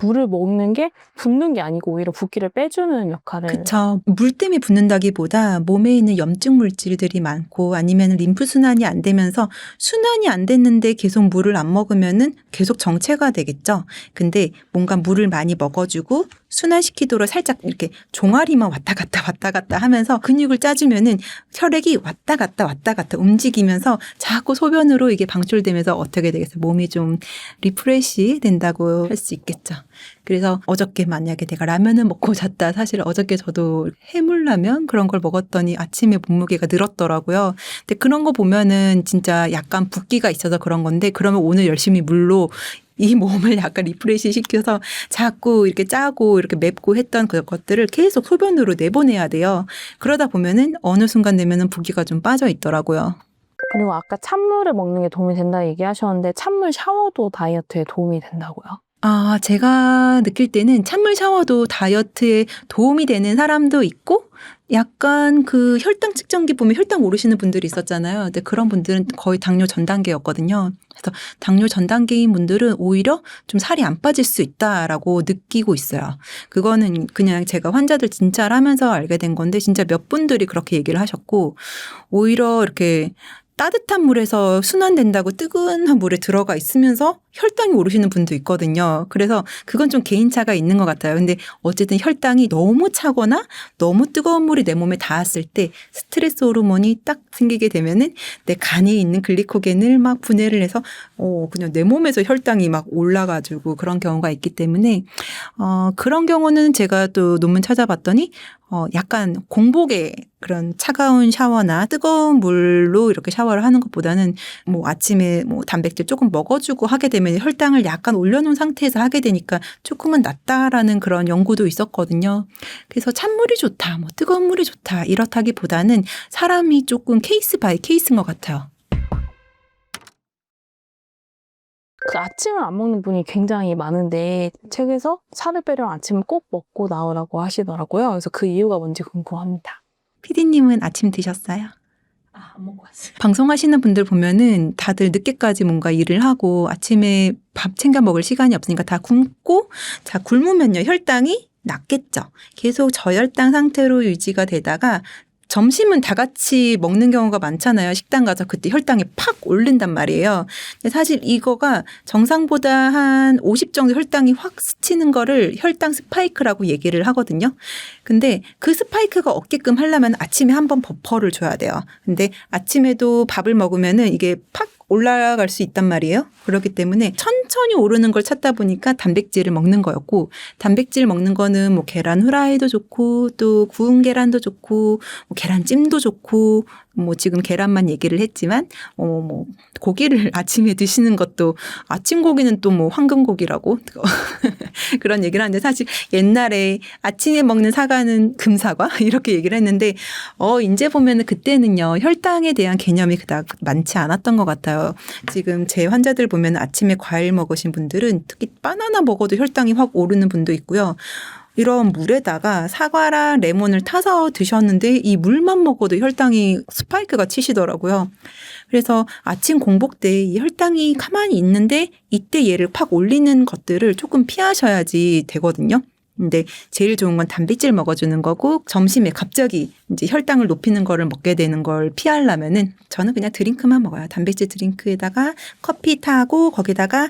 물을 먹는 게 붓는 게 아니고 오히려 붓기를 빼주는 역할을. 그렇죠. 물 때문에 붓는다기보다 몸에 있는 염증 물질들이 많고 아니면 림프 순환이 안 되면서 순환이 안 됐는데 계속 물을 안 먹으면은 계속 정체가 되겠죠. 근데 뭔가 물을 많이 먹어주고 순환시키도록 살짝 이렇게 종아리만 왔다 갔다 하면서 근육을 짜주면은 혈액이 왔다 갔다 움직이면서 자꾸 소변으로 이게 방출되면서 어떻게 되겠어요? 몸이 좀 리프레시 된다고 할 수 있겠죠. 그래서 어저께 만약에 내가 라면을 먹고 잤다. 사실 어저께 저도 해물라면 그런 걸 먹었더니 아침에 몸무게가 늘었더라고요. 근데 그런 거 보면은 진짜 약간 붓기가 있어서 그런 건데 그러면 오늘 열심히 물로 이 몸을 약간 리프레시 시켜서 자꾸 이렇게 짜고 이렇게 맵고 했던 그것들을 계속 소변으로 내보내야 돼요. 그러다 보면은 어느 순간 되면은 붓기가 좀 빠져 있더라고요. 그리고 아까 찬물을 먹는 게 도움이 된다 얘기하셨는데 찬물 샤워도 다이어트에 도움이 된다고요? 제가 느낄 때는 찬물 샤워도 다이어트에 도움이 되는 사람도 있고 약간 그 혈당 측정기 보면 혈당 오르시는 분들이 있었잖아요. 근데 그런 분들은 거의 당뇨 전 단계였거든요. 그래서 당뇨 전 단계인 분들은 오히려 좀 살이 안 빠질 수 있다라고 느끼고 있어요. 그거는 그냥 제가 환자들 진찰하면서 알게 된 건데 진짜 몇 분들이 그렇게 얘기를 하셨고 오히려 이렇게 따뜻한 물에서 순환된다고 뜨거운 물에 들어가 있으면서 혈당이 오르시는 분도 있거든요. 그래서 그건 좀 개인차가 있는 것 같아요. 근데 어쨌든 혈당이 너무 차거나 너무 뜨거운 물이 내 몸에 닿았을 때 스트레스 호르몬이 딱 생기게 되면은 내 간에 있는 글리코겐을 막 분해를 해서 그냥 내 몸에서 혈당이 막 올라가지고 그런 경우가 있기 때문에 그런 경우는 제가 또 논문 찾아봤더니 약간 공복에 그런 차가운 샤워나 뜨거운 물로 이렇게 샤워를 하는 것보다는 뭐 아침에 뭐 단백질 조금 먹어주고 하게 되면 혈당을 약간 올려놓은 상태에서 하게 되니까 조금은 낫다라는 그런 연구도 있었거든요. 그래서 찬물이 좋다, 뭐 뜨거운 물이 좋다 이렇다기보다는 사람이 조금 케이스 바이 케이스인 것 같아요. 그 아침을 안 먹는 분이 굉장히 많은데 책에서 살을 빼려면 아침을 꼭 먹고 나오라고 하시더라고요. 그래서 그 이유가 뭔지 궁금합니다. 피디님은 아침 드셨어요? 안 먹고 왔어요. 방송하시는 분들 보면은 다들 늦게까지 뭔가 일을 하고 아침에 밥 챙겨 먹을 시간이 없으니까 다 굶고, 자, 굶으면요 혈당이 낮겠죠. 계속 저혈당 상태로 유지가 되다가 점심은 다 같이 먹는 경우가 많잖아요. 식당 가서 그때 혈당이 팍 오른단 말이에요. 근데 사실 이거가 정상보다 한 50 정도 혈당이 확 스치는 거를 혈당 스파이크라고 얘기를 하거든요. 근데 그 스파이크가 없게끔 하려면 아침에 한번 버퍼를 줘야 돼요. 근데 아침에도 밥을 먹으면은 이게 팍 올라갈 수 있단 말이에요. 그렇기 때문에 천천히 오르는 걸 찾다 보니까 단백질을 먹는 거였고, 단백질 먹는 거는 뭐 계란 후라이도 좋고 또 구운 계란도 좋고 뭐 계란찜도 좋고 뭐 지금 계란만 얘기를 했지만 뭐 고기를 아침에 드시는 것도, 아침 고기는 또 뭐 황금고기라고 그런 얘기를 하는데, 사실 옛날에 아침에 먹는 사과는 금사과 이렇게 얘기를 했는데 이제 보면은 그때는요 혈당에 대한 개념이 그닥 많지 않았던 것 같아요. 지금 제 환자들 보면 아침에 과일 먹으신 분들은 특히 바나나 먹어도 혈당이 확 오르는 분도 있고요. 이런 물에다가 사과랑 레몬을 타서 드셨는데 이 물만 먹어도 혈당이 스파이크가 치시더라고요. 그래서 아침 공복 때 이 혈당이 가만히 있는데 이때 얘를 팍 올리는 것들을 조금 피하셔야지 되거든요. 근데 제일 좋은 건 단백질 먹어주는 거고, 점심에 갑자기 이제 혈당을 높이는 거를 먹게 되는 걸 피하려면은 저는 그냥 드링크만 먹어요. 단백질 드링크에다가 커피 타고 거기다가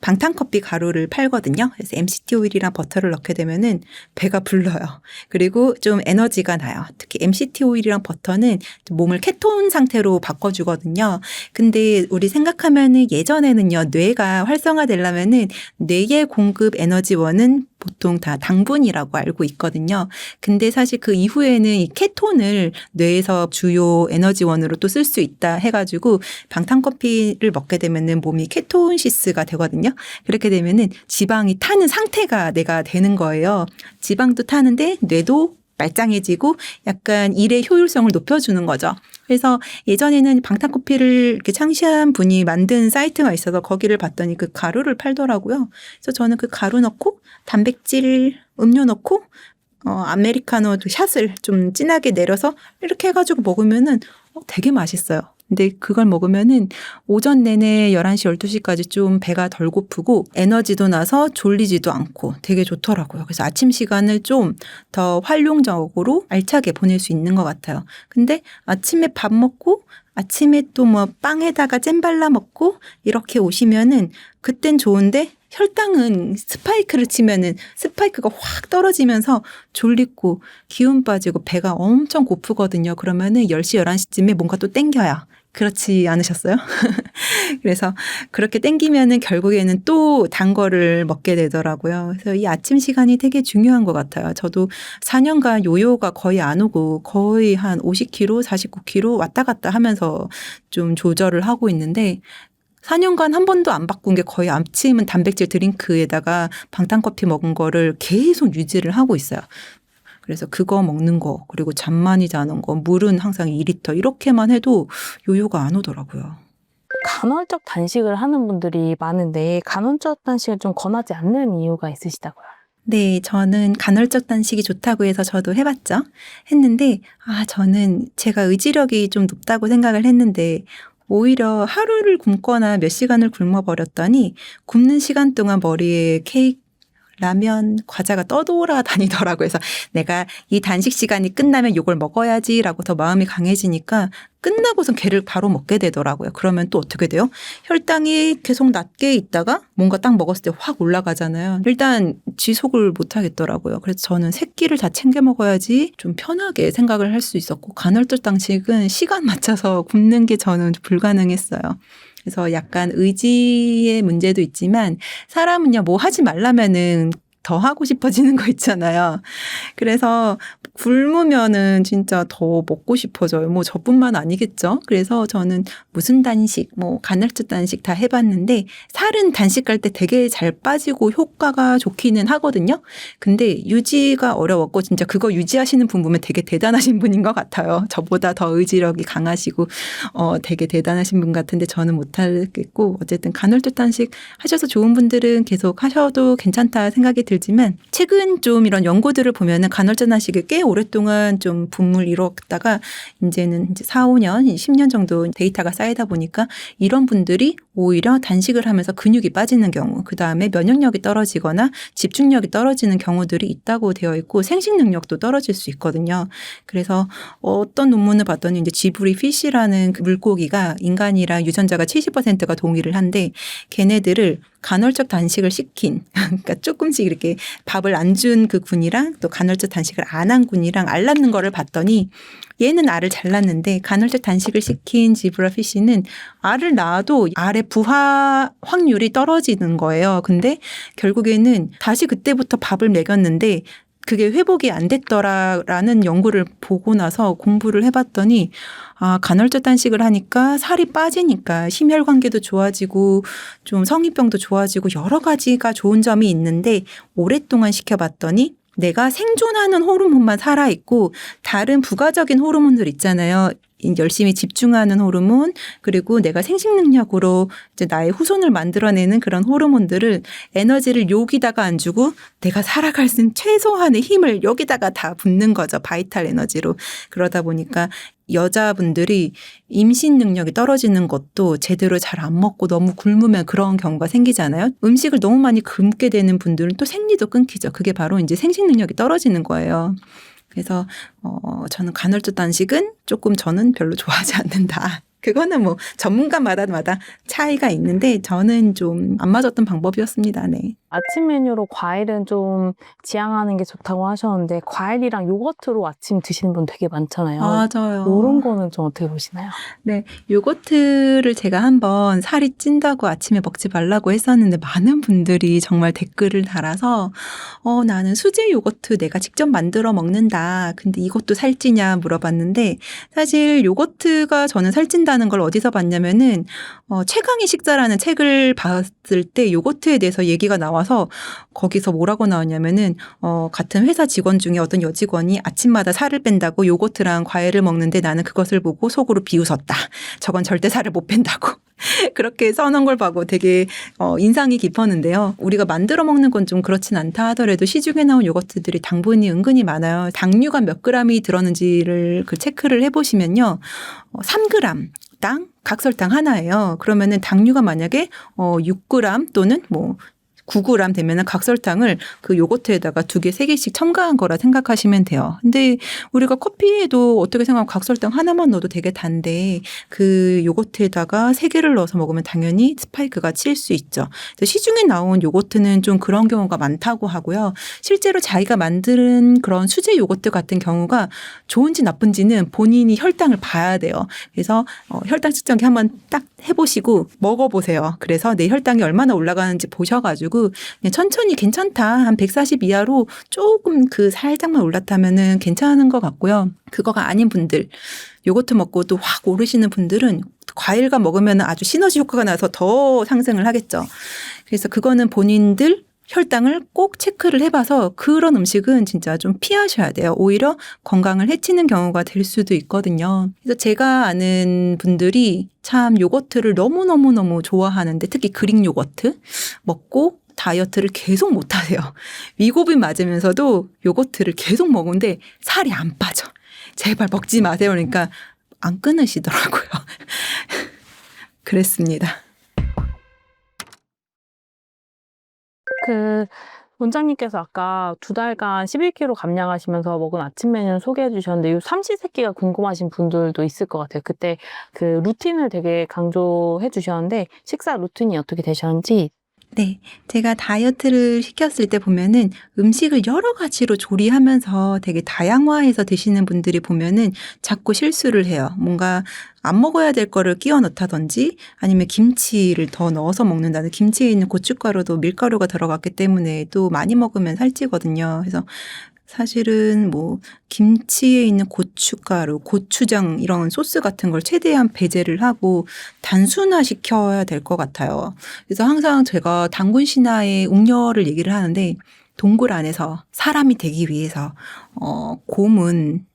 방탄커피 가루를 팔거든요. 그래서 MCT 오일이랑 버터를 넣게 되면은 배가 불러요. 그리고 좀 에너지가 나요. 특히 MCT 오일이랑 버터는 몸을 케톤 상태로 바꿔주거든요. 근데 우리 생각하면은 예전에는요 뇌가 활성화되려면은 뇌의 공급 에너지원은 보통 다 당분이라고 알고 있거든요. 근데 사실 그 이후에는 이 케톤을 뇌에서 주요 에너지원으로 또 쓸 수 있다 해가지고 방탄커피를 먹게 되면은 몸이 케톤시스가 되거든요. 그렇게 되면은 지방이 타는 상태가 내가 되는 거예요. 지방도 타는데 뇌도 말짱해지고 약간 일의 효율성을 높여주는 거죠. 그래서 예전에는 방탄커피를 이렇게 창시한 분이 만든 사이트가 있어서 거기를 봤더니 그 가루를 팔더라고요. 그래서 저는 그 가루 넣고 단백질 음료 넣고 아메리카노 샷을 좀 진하게 내려서 이렇게 해가지고 먹으면은 되게 맛있어요. 근데 그걸 먹으면은 오전 내내 11시, 12시까지 좀 배가 덜 고프고 에너지도 나서 졸리지도 않고 되게 좋더라고요. 그래서 아침 시간을 좀 더 활용적으로 알차게 보낼 수 있는 것 같아요. 근데 아침에 밥 먹고 아침에 또 뭐 빵에다가 잼 발라 먹고 이렇게 오시면은 그땐 좋은데, 혈당은 스파이크를 치면은 스파이크가 확 떨어지면서 졸리고 기운 빠지고 배가 엄청 고프거든요. 그러면은 10시, 11시쯤에 뭔가 또 땡겨요. 그렇지 않으셨어요? 그래서 그렇게 땡기면은 결국에는 또 단 거를 먹게 되더라고요. 그래서 이 아침 시간이 되게 중요한 것 같아요. 저도 4년간 요요가 거의 안 오고 거의 한 50kg, 49kg 왔다 갔다 하면서 좀 조절을 하고 있는데, 4년간 한 번도 안 바꾼 게 거의 아침은 단백질 드링크에다가 방탄커피 먹은 거를 계속 유지를 하고 있어요. 그래서 그거 먹는 거, 그리고 잠 많이 자는 거, 물은 항상 2리터 이렇게만 해도 요요가 안 오더라고요. 간헐적 단식을 하는 분들이 많은데 간헐적 단식을 좀 권하지 않는 이유가 있으시다고요? 네, 저는 간헐적 단식이 좋다고 해서 저도 해봤죠. 했는데 저는 제가 의지력이 좀 높다고 생각을 했는데 오히려 하루를 굶거나 몇 시간을 굶어버렸더니 굶는 시간 동안 머리에 케이크 라면, 과자가 떠돌아다니더라고요. 그래서 내가 이 단식 시간이 끝나면 이걸 먹어야지라고 더 마음이 강해지니까 끝나고선 걔를 바로 먹게 되더라고요. 그러면 또 어떻게 돼요? 혈당이 계속 낮게 있다가 뭔가 딱 먹었을 때 확 올라가잖아요. 일단 지속을 못 하겠더라고요. 그래서 저는 세 끼를 다 챙겨 먹어야지 좀 편하게 생각을 할 수 있었고, 간헐적 단식은 시간 맞춰서 굶는 게 저는 불가능했어요. 그래서 약간 의지의 문제도 있지만 사람은요, 뭐 하지 말라면은 더 하고 싶어지는 거 있잖아요. 그래서 굶으면은 진짜 더 먹고 싶어져요. 뭐 저뿐만 아니겠죠. 그래서 저는 무슨 단식, 뭐 간헐적 단식 다 해봤는데 살은 단식할 때 되게 잘 빠지고 효과가 좋기는 하거든요. 근데 유지가 어려웠고 진짜 그거 유지하시는 분 보면 되게 대단하신 분인 것 같아요. 저보다 더 의지력이 강하시고 되게 대단하신 분 같은데 저는 못하겠고, 어쨌든 간헐적 단식 하셔서 좋은 분들은 계속 하셔도 괜찮다 생각이 들지만 최근 좀 이런 연구들을 보면은 간헐적 단식을 꽤 오랫동안 좀 붐을 이뤘다가 이제는 이제 4, 5년, 10년 정도 데이터가 쌓이다 보니까 이런 분들이 오히려 단식을 하면서 근육이 빠지는 경우, 그 다음에 면역력이 떨어지거나 집중력이 떨어지는 경우들이 있다고 되어 있고 생식 능력도 떨어질 수 있거든요. 그래서 어떤 논문을 봤더니 이제 지브리 피쉬라는 그 물고기가 인간이랑 유전자가 70%가 동일을 한데 걔네들을 간헐적 단식을 시킨, 그러니까 조금씩 이렇게 밥을 안 준 그 군이랑 또 간헐적 단식을 안 한 군이랑 알 낳는 거를 봤더니 얘는 알을 잘 낳는데 간헐적 단식을 시킨 지브라피쉬는 알을 낳아도 알의 부화 확률이 떨어지는 거예요. 근데 결국에는 다시 그때부터 밥을 먹였는데 그게 회복이 안 됐더라라는 연구를 보고 나서 공부를 해봤더니 간헐적 단식을 하니까 살이 빠지니까 심혈관계도 좋아지고 좀 성인병도 좋아지고 여러 가지가 좋은 점이 있는데 오랫동안 시켜봤더니 내가 생존하는 호르몬만 살아있고 다른 부가적인 호르몬들 있잖아요. 열심히 집중하는 호르몬, 그리고 내가 생식 능력으로 이제 나의 후손을 만들어내는 그런 호르몬들을 에너지를 여기다가 안 주고 내가 살아갈 수 있는 최소한의 힘을 여기다가 다 붓는 거죠. 바이탈 에너지로. 그러다 보니까 여자분들이 임신 능력이 떨어지는 것도 제대로 잘 안 먹고 너무 굶으면 그런 경우가 생기잖아요. 음식을 너무 많이 굶게 되는 분들은 또 생리도 끊기죠. 그게 바로 이제 생식 능력이 떨어지는 거예요. 그래서 저는 간헐적 단식은 조금 저는 별로 좋아하지 않는다. 그거는 뭐 전문가마다 차이가 있는데 저는 좀 안 맞았던 방법이었습니다. 네. 아침 메뉴로 과일은 좀 지양하는 게 좋다고 하셨는데 과일이랑 요거트로 아침 드시는 분 되게 많잖아요. 맞아요. 이런 거는 좀 어떻게 보시나요? 네, 요거트를 제가 한번 살이 찐다고 아침에 먹지 말라고 했었는데 많은 분들이 정말 댓글을 달아서 나는 수제 요거트 내가 직접 만들어 먹는다. 근데 이것도 살찌냐 물어봤는데 사실 요거트가 저는 살찐다는 걸 어디서 봤냐면은 최강의 식자라는 책을 봤을 때 요거트에 대해서 얘기가 나와서 거기서 뭐라고 나왔냐면은 같은 회사 직원 중에 어떤 여직원이 아침마다 살을 뺀다고 요거트랑 과일을 먹는데 나는 그것을 보고 속으로 비웃었다. 저건 절대 살을 못 뺀다고. 그렇게 써놓은 걸 보고 되게 인상이 깊었는데요. 우리가 만들어 먹는 건 좀 그렇진 않다 하더라도 시중에 나온 요거트들이 당분이 은근히 많아요. 당류가 몇 g이 들었는지를 그 체크를 해보시면요. 3g 당 각설탕 하나예요. 그러면은 당류가 만약에 6g 또는 뭐 9g 되면은 각설탕을 그 요거트에다가 2개, 3개씩 첨가한 거라 생각하시면 돼요. 근데 우리가 커피에도 어떻게 생각하면 각설탕 하나만 넣어도 되게 단데 그 요거트에다가 3개를 넣어서 먹으면 당연히 스파이크가 칠 수 있죠. 그래서 시중에 나온 요거트는 좀 그런 경우가 많다고 하고요. 실제로 자기가 만든 그런 수제 요거트 같은 경우가 좋은지 나쁜지는 본인이 혈당을 봐야 돼요. 그래서 혈당 측정기 한번 딱 해보시고 먹어보세요. 그래서 내 혈당이 얼마나 올라가는지 보셔가지고 그냥 천천히 괜찮다. 한 140 이하로 조금 그 살짝만 올랐다면은 괜찮은 것 같고요. 그거가 아닌 분들, 요거트 먹고 또 확 오르시는 분들은 과일과 먹으면 아주 시너지 효과가 나서 더 상승을 하겠죠. 그래서 그거는 본인들 혈당을 꼭 체크를 해봐서 그런 음식은 진짜 좀 피하셔야 돼요. 오히려 건강을 해치는 경우가 될 수도 있거든요. 그래서 제가 아는 분들이 참 요거트를 너무너무너무 좋아하는데 특히 그릭 요거트 먹고 다이어트를 계속 못하세요. 위고비 맞으면서도 요거트를 계속 먹는데 살이 안 빠져. 제발 먹지 마세요. 그러니까 안 끊으시더라고요. 그랬습니다. 원장님께서 아까 2달간 11kg 감량하시면서 먹은 아침 메뉴를 소개해 주셨는데 이 삼시세끼가 궁금하신 분들도 있을 것 같아요. 그때 그 루틴을 되게 강조해 주셨는데 식사 루틴이 어떻게 되셨는지. 네. 제가 다이어트를 시켰을 때 보면은 음식을 여러 가지로 조리하면서 되게 다양화해서 드시는 분들이 보면은 자꾸 실수를 해요. 뭔가 안 먹어야 될 거를 끼워 넣다든지 아니면 김치를 더 넣어서 먹는다는, 김치에 있는 고춧가루도 밀가루가 들어갔기 때문에 또 많이 먹으면 살찌거든요. 그래서 사실은 뭐 김치에 있는 고춧가루, 고추장 이런 소스 같은 걸 최대한 배제를 하고 단순화시켜야 될 것 같아요. 그래서 항상 제가 단군 신화의 웅녀를 얘기를 하는데, 동굴 안에서 사람이 되기 위해서 곰은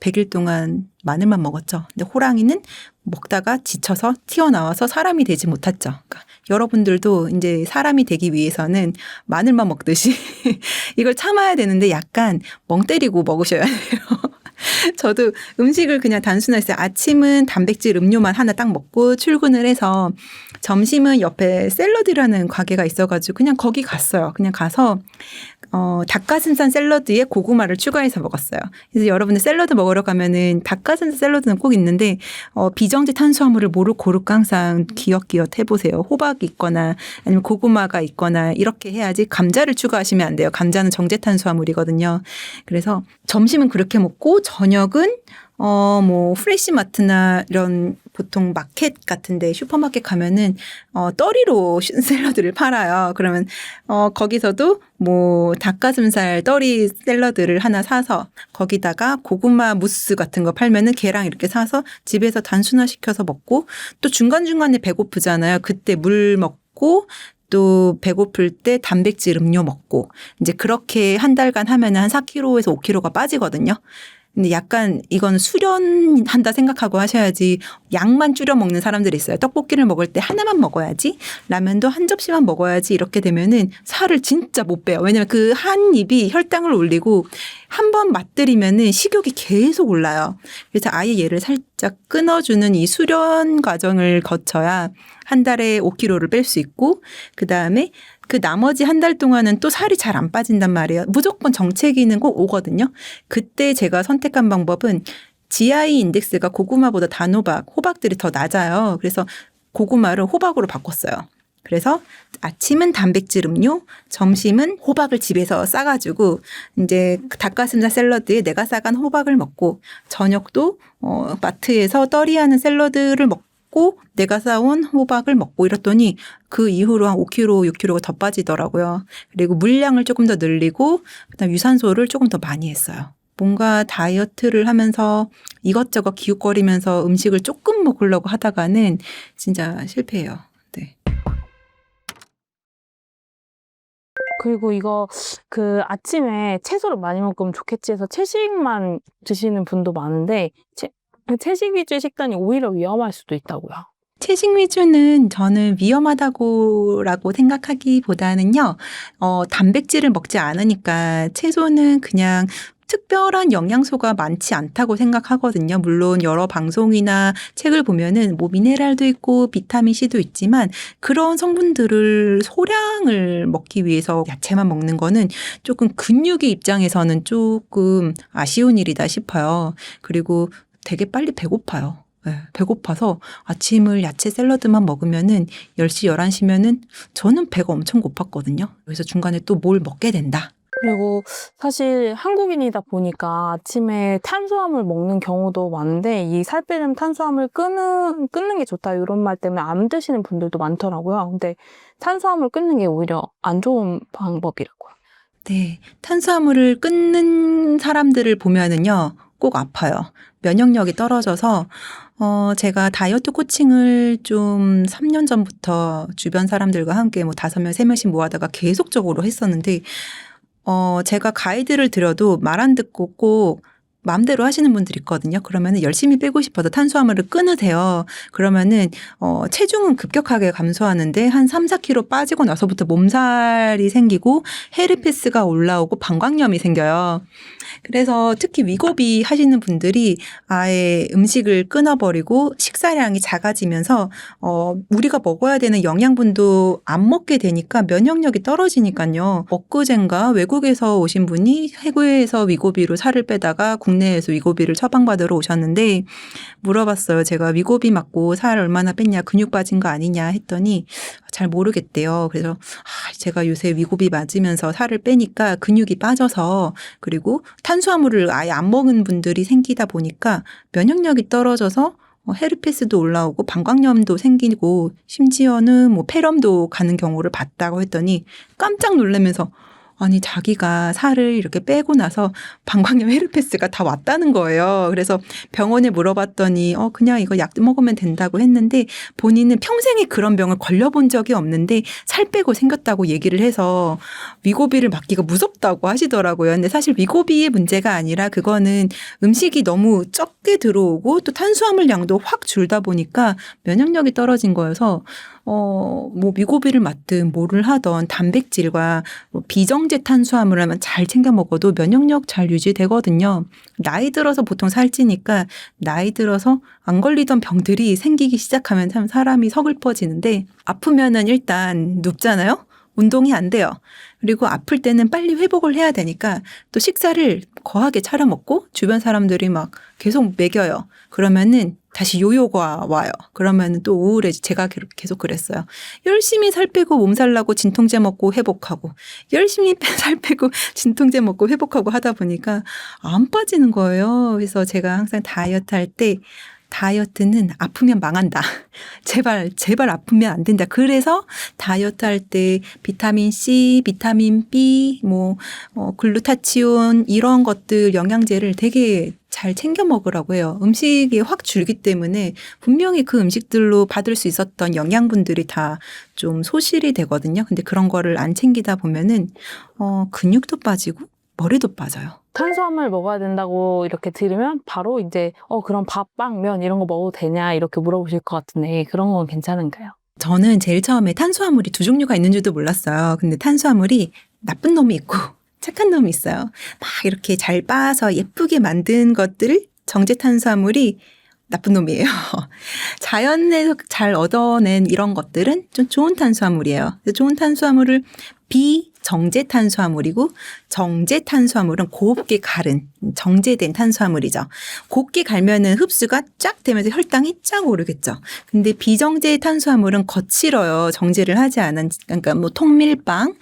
100일 동안 마늘만 먹었죠. 근데 호랑이는 먹다가 지쳐서 튀어나와서 사람이 되지 못했죠. 그러니까 여러분들도 이제 사람이 되기 위해서는 마늘만 먹듯이 이걸 참아야 되는데 약간 멍 때리고 먹으셔야 돼요. 저도 음식을 그냥 단순화했어요. 아침은 단백질 음료만 하나 딱 먹고 출근을 해서 점심은 옆에 샐러드라는 가게가 있어가지고 그냥 거기 갔어요. 그냥 가서 닭가슴살 샐러드에 고구마를 추가해서 먹었어요. 그래서 여러분들 샐러드 먹으러 가면은 닭가슴살 샐러드는 꼭 있는데 비정제 탄수화물을 고르고 항상 기엇기엇 해보세요. 호박이 있거나 아니면 고구마가 있거나 이렇게 해야지. 감자를 추가하시면 안 돼요. 감자는 정제 탄수화물이거든요. 그래서 점심은 그렇게 먹고 저녁은 뭐 프레시마트나 이런 보통 마켓 같은데 슈퍼마켓 가면은 떠리로 샐러드를 팔아요. 그러면 거기서도 뭐 닭가슴살 떠리 샐러드를 하나 사서 거기다가 고구마 무스 같은 거 팔면은 걔랑 이렇게 사서 집에서 단순화시켜서 먹고, 또 중간중간에 배고프잖아요. 그때 물 먹고 또 배고플 때 단백질 음료 먹고, 이제 그렇게 한 달간 하면은 한 4kg에서 5kg가 빠지거든요. 근데 약간 이건 수련한다 생각하고 하셔야지. 양만 줄여 먹는 사람들이 있어요. 떡볶이를 먹을 때 하나만 먹어야지, 라면도 한 접시만 먹어야지, 이렇게 되면은 살을 진짜 못 빼요. 왜냐면 그 한 입이 혈당을 올리고 한 번 맛들이면은 식욕이 계속 올라요. 그래서 아예 얘를 살짝 끊어주는 이 수련 과정을 거쳐야 한 달에 5kg를 뺄 수 있고, 그다음에 그 나머지 한 달 동안은 또 살이 잘 안 빠진단 말이에요. 무조건 정체기는 꼭 오거든요. 그때 제가 선택한 방법은 GI 인덱스가 고구마보다 단호박, 호박들이 더 낮아요. 그래서 고구마를 호박으로 바꿨어요. 그래서 아침은 단백질 음료, 점심은 호박을 집에서 싸가지고 이제 닭가슴살 샐러드에 내가 싸간 호박을 먹고, 저녁도 마트에서 떠리하는 샐러드를 먹고 내가 싸온 호박을 먹고, 이랬더니 그 이후로 한 5kg, 6kg가 더 빠지더라고요. 그리고 물량을 조금 더 늘리고 그다음 유산소를 조금 더 많이 했어요. 뭔가 다이어트를 하면서 이것저것 기웃거리면서 음식을 조금 먹으려고 하다가는 진짜 실패해요. 네. 그리고 이거 그 아침에 채소를 많이 먹으면 좋겠지 해서 채식만 드시는 분도 많은데 채식 위주의 식단이 오히려 위험할 수도 있다고요. 채식 위주는 저는 위험하다고라고 생각하기보다는요, 단백질을 먹지 않으니까 채소는 그냥 특별한 영양소가 많지 않다고 생각하거든요. 물론 여러 방송이나 책을 보면은 뭐 미네랄도 있고 비타민 C도 있지만 그런 성분들을 소량을 먹기 위해서 야채만 먹는 거는 조금 근육의 입장에서는 조금 아쉬운 일이다 싶어요. 그리고 되게 빨리 배고파요. 네, 배고파서 아침을 야채 샐러드만 먹으면은 10시, 11시면은 저는 배가 엄청 고팠거든요. 그래서 중간에 또 뭘 먹게 된다. 그리고 사실 한국인이다 보니까 아침에 탄수화물 먹는 경우도 많은데 이 살 빼는 탄수화물 끊는 게 좋다 이런 말 때문에 안 드시는 분들도 많더라고요. 근데 탄수화물 끊는 게 오히려 안 좋은 방법이라고요. 네. 탄수화물을 끊는 사람들을 보면은요, 꼭 아파요. 면역력이 떨어져서, 제가 다이어트 코칭을 좀 3년 전부터 주변 사람들과 함께 뭐 5명, 3명씩 모아다가 계속적으로 했었는데, 제가 가이드를 드려도 말 안 듣고 꼭 마음대로 하시는 분들이 있거든요. 그러면은 열심히 빼고 싶어서 탄수화물을 끊으세요. 그러면은 체중은 급격하게 감소하는데 한 3, 4kg 빠지고 나서부터 몸살이 생기고 헤르페스가 올라오고 방광염이 생겨요. 그래서 특히 위고비 하시는 분들이 아예 음식을 끊어버리고 식사량이 작아지면서 우리가 먹어야 되는 영양분도 안 먹게 되니까 면역력이 떨어지니까요. 엊그젠가 외국에서 오신 분이 해외에서 위고비로 살을 빼다가 국내에서 위고비를 처방받으러 오셨는데 물어봤어요. 제가 위고비 맞고 살 얼마나 뺐냐, 근육 빠진 거 아니냐 했더니 잘 모르겠대요. 그래서 제가 요새 위고비 맞으면서 살을 빼니까 근육이 빠져서 그리고 탄수화물을 아예 안 먹은 분들이 생기다 보니까 면역력이 떨어져서 헤르페스도 올라오고 방광염도 생기고 심지어는 뭐 폐렴도 가는 경우를 봤다고 했더니 깜짝 놀라면서 아니 자기가 살을 이렇게 빼고 나서 방광염 헤르페스가 다 왔다는 거예요. 그래서 병원에 물어봤더니 그냥 이거 약 먹으면 된다고 했는데 본인은 평생에 그런 병을 걸려본 적이 없는데 살 빼고 생겼다고 얘기를 해서 위고비를 맞기가 무섭다고 하시더라고요. 근데 사실 위고비의 문제가 아니라 그거는 음식이 너무 적게 들어오고 또 탄수화물 양도 확 줄다 보니까 면역력이 떨어진 거여서 뭐 위고비를 맞든 뭐를 하던 단백질과 비정제 탄수화물을 잘 챙겨 먹어도 면역력 잘 유지되거든요. 나이 들어서 보통 살찌니까 나이 들어서 안 걸리던 병들이 생기기 시작하면 참 사람이 서글퍼지는데 아프면은 일단 눕잖아요. 운동이 안 돼요. 그리고 아플 때는 빨리 회복을 해야 되니까 또 식사를 거하게 차려 먹고 주변 사람들이 막 계속 먹여요. 그러면은 다시 요요가 와요. 그러면 또 우울해지. 제가 계속 그랬어요. 열심히 살 빼고 몸살 나고 진통제 먹고 회복하고 열심히 살 빼고 진통제 먹고 회복하고 하다 보니까 안 빠지는 거예요. 그래서 제가 항상 다이어트 할 때 다이어트는 아프면 망한다. 제발 아프면 안 된다. 그래서 다이어트 할 때 비타민 C, 비타민 B, 글루타치온 이런 것들 영양제를 되게 잘 챙겨 먹으라고 해요. 음식이 확 줄기 때문에 분명히 그 음식들로 받을 수 있었던 영양분들이 다 좀 소실이 되거든요. 근데 그런 거를 안 챙기다 보면은 근육도 빠지고 머리도 빠져요. 탄수화물 먹어야 된다고 이렇게 들으면 바로 이제 그럼 밥, 빵, 면 이런 거 먹어도 되냐 이렇게 물어보실 것 같은데 그런 건 괜찮은가요? 저는 제일 처음에 탄수화물이 두 종류가 있는 줄도 몰랐어요. 근데 탄수화물이 나쁜 놈이 있고 착한 놈이 있어요. 막 이렇게 잘 빻아서 예쁘게 만든 것들을 정제 탄수화물이 나쁜 놈이에요. 자연에서 잘 얻어낸 이런 것들은 좀 좋은 탄수화물이에요. 좋은 탄수화물을 비정제 탄수화물이고 정제 탄수화물은 곱게 갈은 정제된 탄수화물이죠. 곱게 갈면은 흡수가 쫙 되면서 혈당이 쫙 오르겠죠. 근데 비정제 탄수화물은 거칠어요. 정제를 하지 않은 그러니까 뭐 통밀빵,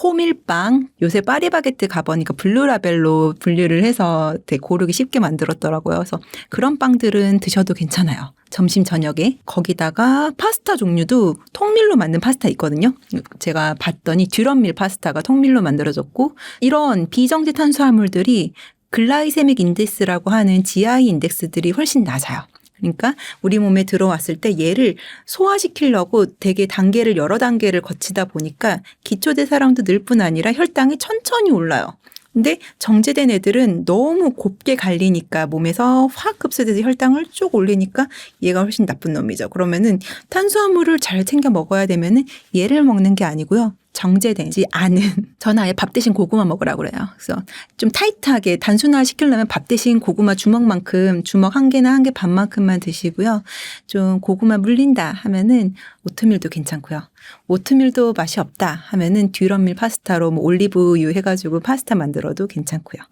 호밀빵, 요새 파리바게뜨 가보니까 블루라벨로 분류를 해서 되게 고르기 쉽게 만들었더라고요. 그래서 그런 빵들은 드셔도 괜찮아요. 점심 저녁에 거기다가 파스타 종류도 통밀로 만든 파스타 있거든요. 제가 봤더니 듀럼밀 파스타가 통밀로 만들어졌고 이런 비정제 탄수화물들이 글라이세믹 인덱스라고 하는 GI 인덱스들이 훨씬 낮아요. 그러니까 우리 몸에 들어왔을 때 얘를 소화시키려고 되게 단계를 여러 단계를 거치다 보니까 기초대사량도 늘 뿐 아니라 혈당이 천천히 올라요. 근데 정제된 애들은 너무 곱게 갈리니까 몸에서 확 흡수돼서 혈당을 쭉 올리니까 얘가 훨씬 나쁜 놈이죠. 그러면은 탄수화물을 잘 챙겨 먹어야 되면은 얘를 먹는 게 아니고요. 정제되지 않은 저는 아예 밥 대신 고구마 먹으라고 그래요. 그래서 좀 타이트하게 단순화 시키려면 밥 대신 고구마 주먹만큼 주먹 한 개나 한 개 반만큼만 드시고요. 좀 고구마 물린다 하면은 오트밀도 괜찮고요. 오트밀도 맛이 없다 하면은 듀럼밀 파스타로 뭐 올리브유 해가지고 파스타 만들어도 괜찮고요.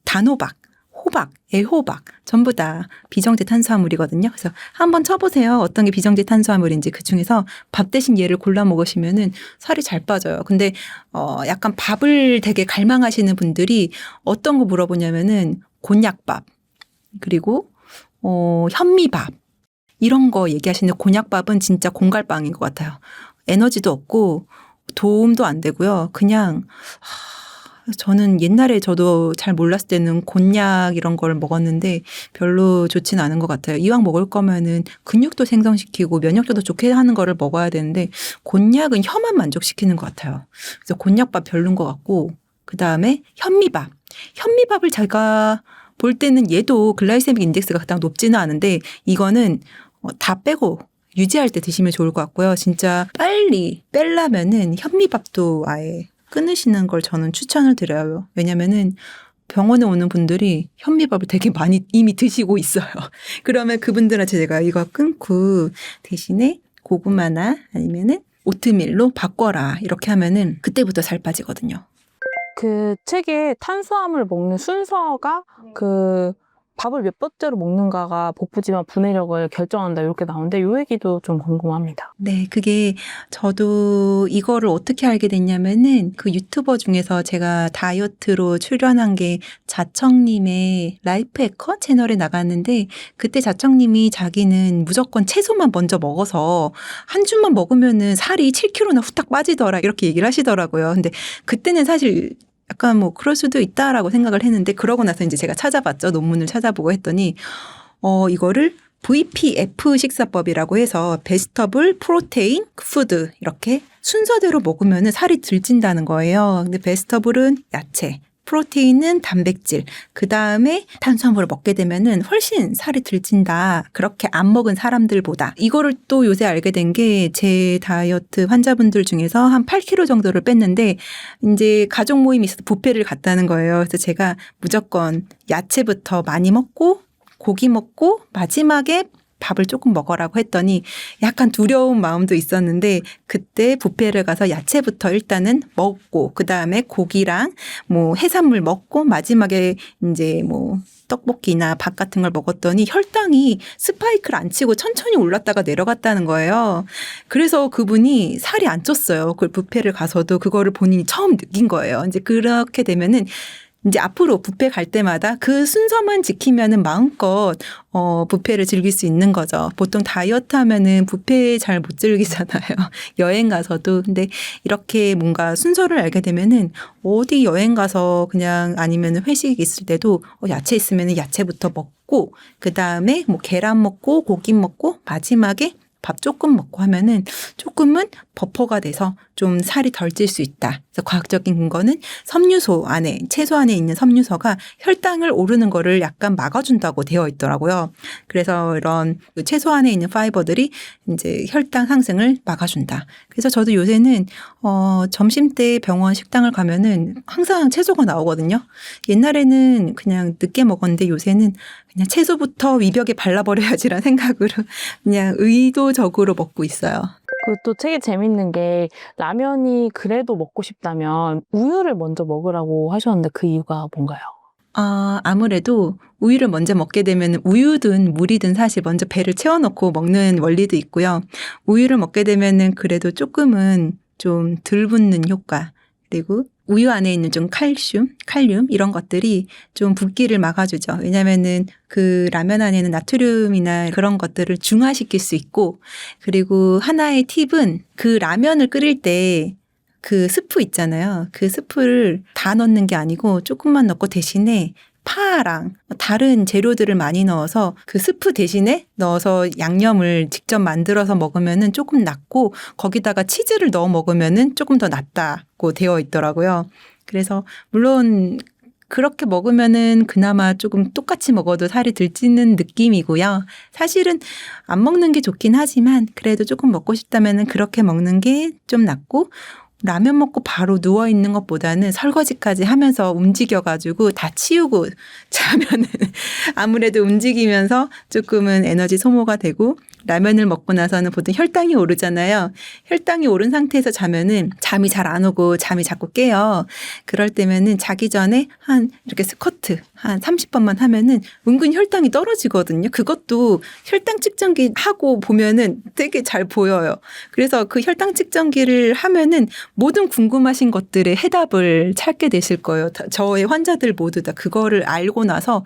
단호박, 호박, 애호박 전부 다 비정제 탄수화물이거든요. 그래서 한번 쳐보세요. 어떤 게 비정제 탄수화물인지 그중에서 밥 대신 얘를 골라 먹으시면은 살이 잘 빠져요. 근데 약간 밥을 되게 갈망하시는 분들이 어떤 거 물어보냐면은 곤약밥 그리고 현미밥 이런 거 얘기하시는데 곤약밥은 진짜 공갈빵인 것 같아요. 에너지도 없고 도움도 안 되고요. 그냥 저는 옛날에 저도 잘 몰랐을 때는 곤약 이런 걸 먹었는데 별로 좋지는 않은 것 같아요. 이왕 먹을 거면은 근육도 생성시키고 면역력도 좋게 하는 거를 먹어야 되는데 곤약은 혀만 만족시키는 것 같아요. 그래서 곤약밥 별론 것 같고 그다음에 현미밥. 현미밥을 제가 볼 때는 얘도 글라이세믹 인덱스가 그닥 높지는 않은데 이거는 다 빼고 유지할 때 드시면 좋을 것 같고요. 진짜 빨리 빼려면은 현미밥도 아예 끊으시는 걸 저는 추천을 드려요. 왜냐면은 병원에 오는 분들이 현미밥을 되게 많이 이미 드시고 있어요. 그러면 그분들한테 제가 이거 끊고 대신에 고구마나 아니면은 오트밀로 바꿔라 이렇게 하면은 그때부터 살 빠지거든요. 그 책에 탄수화물 먹는 순서가 그 밥을 몇 번째로 먹는가가 복부지방 분해력을 결정한다 이렇게 나오는데 이 얘기도 좀 궁금합니다. 네, 그게 저도 이거를 어떻게 알게 됐냐면은 그 유튜버 중에서 제가 다이어트로 출연한 게 자청님의 라이프 해커 채널에 나갔는데 그때 자청님이 자기는 무조건 채소만 먼저 먹어서 한 줌만 먹으면은 살이 7kg나 후딱 빠지더라 이렇게 얘기를 하시더라고요. 근데 그때는 사실 약간 뭐 그럴 수도 있다라고 생각을 했는데 그러고 나서 이제 제가 찾아봤죠. 논문을 찾아보고 했더니 이거를 VPF 식사법이라고 해서 베지터블, 프로테인, 푸드 이렇게 순서대로 먹으면 살이 들찐다는 거예요. 근데 베지터블은 야채, 프로테인은 단백질, 그 다음에 탄수화물을 먹게 되면은 훨씬 살이 들찐다. 그렇게 안 먹은 사람들보다. 이거를 또 요새 알게 된 게 제 다이어트 환자분들 중에서 한 8kg 정도를 뺐는데 이제 가족 모임이 있어서 뷔페를 갔다는 거예요. 그래서 제가 무조건 야채부터 많이 먹고 고기 먹고 마지막에 밥을 조금 먹으라고 했더니 약간 두려운 마음도 있었는데 그때 뷔페를 가서 야채부터 일단은 먹고 그다음에 고기랑 뭐 해산물 먹고 마지막에 이제 뭐 떡볶이나 밥 같은 걸 먹었더니 혈당이 스파이크를 안 치고 천천히 올랐다가 내려갔다는 거예요. 그래서 그분이 살이 안 쪘어요. 그 뷔페를 가서도 그거를 본인이 처음 느낀 거예요. 이제 그렇게 되면은 이제 앞으로 뷔페 갈 때마다 그 순서만 지키면은 마음껏 뷔페를 즐길 수 있는 거죠. 보통 다이어트 하면은 뷔페 잘 못 즐기잖아요. 여행 가서도. 근데 이렇게 뭔가 순서를 알게 되면은 어디 여행 가서 그냥 아니면은 회식 있을 때도 야채 있으면은 야채부터 먹고 그다음에 뭐 계란 먹고 고기 먹고 마지막에 밥 조금 먹고 하면은 조금은 버퍼가 돼서 좀 살이 덜 찔 수 있다. 그래서 과학적인 근거는 섬유소 안에, 채소 안에 있는 섬유소가 혈당을 오르는 거를 약간 막아준다고 되어 있더라고요. 그래서 이런 채소 안에 있는 파이버들이 이제 혈당 상승을 막아준다. 그래서 저도 요새는 점심 때 병원 식당을 가면은 항상 채소가 나오거든요. 옛날에는 그냥 늦게 먹었는데 요새는 그냥 채소부터 위벽에 발라버려야지라는 생각으로 그냥 의도적으로 먹고 있어요. 그 또 책에 재밌는 게 라면이 그래도 먹고 싶다면 우유를 먼저 먹으라고 하셨는데 그 이유가 뭔가요? 아무래도 우유를 먼저 먹게 되면 우유든 물이든 사실 먼저 배를 채워놓고 먹는 원리도 있고요. 우유를 먹게 되면은 그래도 조금은 좀 덜 붓는 효과 그리고 우유 안에 있는 좀 칼륨 이런 것들이 좀 붓기를 막아주죠. 왜냐면은 그 라면 안에는 나트륨이나 그런 것들을 중화시킬 수 있고 그리고 하나의 팁은 그 라면을 끓일 때 그 스프 있잖아요. 그 스프를 다 넣는 게 아니고 조금만 넣고 대신에 파랑 다른 재료들을 많이 넣어서 그 스프 대신에 넣어서 양념을 직접 만들어서 먹으면은 조금 낫고 거기다가 치즈를 넣어 먹으면은 조금 더 낫다고 되어 있더라고요. 그래서 물론 그렇게 먹으면은 그나마 조금 똑같이 먹어도 살이 들찌는 느낌이고요. 사실은 안 먹는 게 좋긴 하지만 그래도 조금 먹고 싶다면은 그렇게 먹는 게 좀 낫고 라면 먹고 바로 누워있는 것보다는 설거지까지 하면서 움직여가지고 다 치우고 자면은 아무래도 움직이면서 조금은 에너지 소모가 되고 라면을 먹고 나서는 보통 혈당이 오르잖아요. 혈당이 오른 상태에서 자면은 잠이 잘 안 오고 잠이 자꾸 깨요. 그럴 때면은 자기 전에 한 이렇게 스쿼트 한 30번만 하면은 은근 혈당이 떨어지거든요. 그것도 혈당 측정기 하고 보면은 되게 잘 보여요. 그래서 그 혈당 측정기를 하면은 모든 궁금하신 것들의 해답을 찾게 되실 거예요. 저의 환자들 모두 다 그거를 알고 나서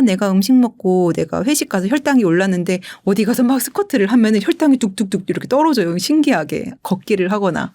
내가 음식 먹고 내가 회식 가서 혈당이 올랐는데 어디 가서 막 스쿼트를 하면은 혈당이 뚝뚝뚝 이렇게 떨어져요. 신기하게 걷기를 하거나.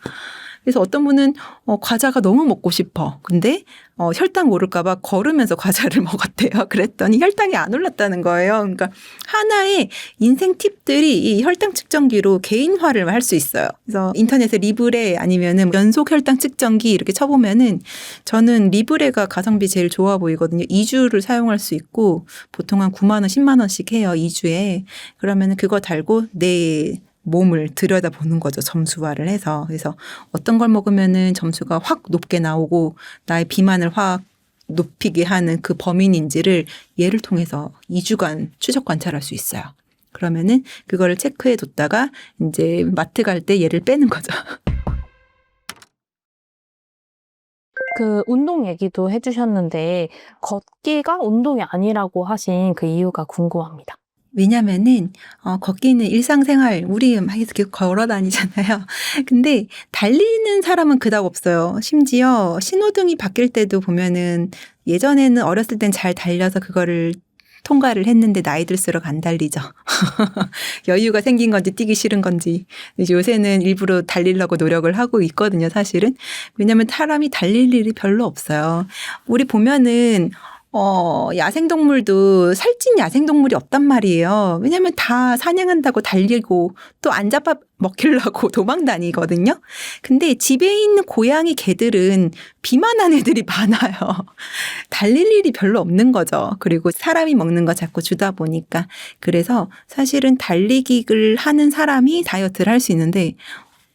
그래서 어떤 분은 과자가 너무 먹고 싶어. 근데 혈당 오를까 봐 걸으면서 과자를 먹었대요. 그랬더니 혈당이 안 올랐다는 거예요. 그러니까 하나의 인생 팁들이 이 혈당 측정기로 개인화를 할 수 있어요. 그래서 인터넷에 리브레 아니면은 연속 혈당 측정기 이렇게 쳐보면은 저는 리브레가 가성비 제일 좋아 보이거든요. 2주를 사용할 수 있고 보통 한 9만 원, 10만 원씩 해요. 2주에. 그러면은 그거 달고 내 몸을 들여다보는 거죠. 점수화를 해서. 그래서 어떤 걸 먹으면은 점수가 확 높게 나오고 나의 비만을 확 높이게 하는 그 범인인지를 얘를 통해서 2주간 추적 관찰할 수 있어요. 그러면은 그거를 체크해 뒀다가 이제 마트 갈 때 얘를 빼는 거죠. 그 운동 얘기도 해주셨는데 걷기가 운동이 아니라고 하신 그 이유가 궁금합니다. 왜냐면은 걷기는 일상생활 우리 막 이렇게 걸어 다니잖아요. 근데 달리는 사람은 그닥 없어요. 심지어 신호등이 바뀔 때도 보면은 예전에는 어렸을 땐 잘 달려서 그거를 통과를 했는데 나이 들수록 안 달리죠. 여유가 생긴 건지 뛰기 싫은 건지. 이제 요새는 일부러 달리려고 노력을 하고 있거든요, 사실은. 왜냐면 사람이 달릴 일이 별로 없어요. 우리 보면은 야생동물도 살찐 야생동물이 없단 말이에요. 왜냐면 다 사냥한다고 달리고 또 안 잡아 먹히려고 도망 다니거든요. 근데 집에 있는 고양이 개들은 비만한 애들이 많아요. 달릴 일이 별로 없는 거죠. 그리고 사람이 먹는 거 자꾸 주다 보니까. 그래서 사실은 달리기를 하는 사람이 다이어트를 할 수 있는데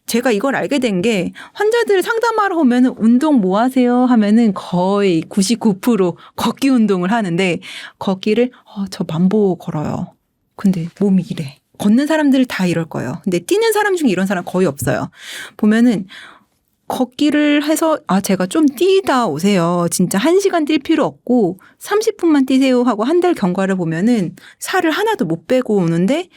제가 이걸 알게 된 게 환자들 상담하러 오면은 운동 뭐 하세요? 하면은 거의 99% 걷기 운동을 하는데 걷기를 저 만보 걸어요. 근데 몸이 이래. 걷는 사람들 다 이럴 거예요. 근데 뛰는 사람 중에 이런 사람 거의 없어요. 보면은 걷기를 해서 제가 좀 뛰다 오세요. 진짜 1시간 뛸 필요 없고 30분만 뛰세요 하고 한 달 경과를 보면은 살을 하나도 못 빼고 오는데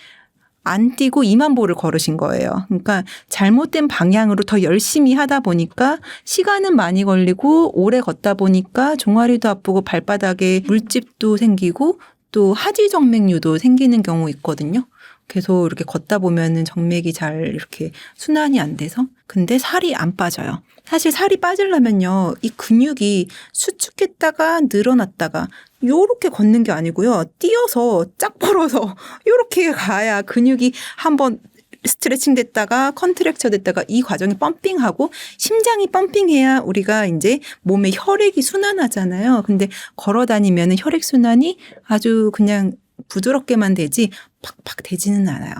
안 뛰고 2만 보를 걸으신 거예요. 그러니까 잘못된 방향으로 더 열심히 하다 보니까 시간은 많이 걸리고 오래 걷다 보니까 종아리도 아프고 발바닥에 물집도 생기고 또 하지정맥류도 생기는 경우 있거든요. 계속 이렇게 걷다 보면은 정맥이 잘 이렇게 순환이 안 돼서. 근데 살이 안 빠져요. 사실 살이 빠지려면요. 이 근육이 수축했다가 늘어났다가 요렇게 걷는 게 아니고요. 뛰어서 쫙 벌어서 요렇게 가야 근육이 한번 스트레칭 됐다가 컨트랙처 됐다가 이 과정이 펌핑하고 심장이 펌핑해야 우리가 이제 몸에 혈액이 순환하잖아요. 근데 걸어 다니면은 혈액 순환이 아주 그냥 부드럽게만 되지 팍팍 되지는 않아요.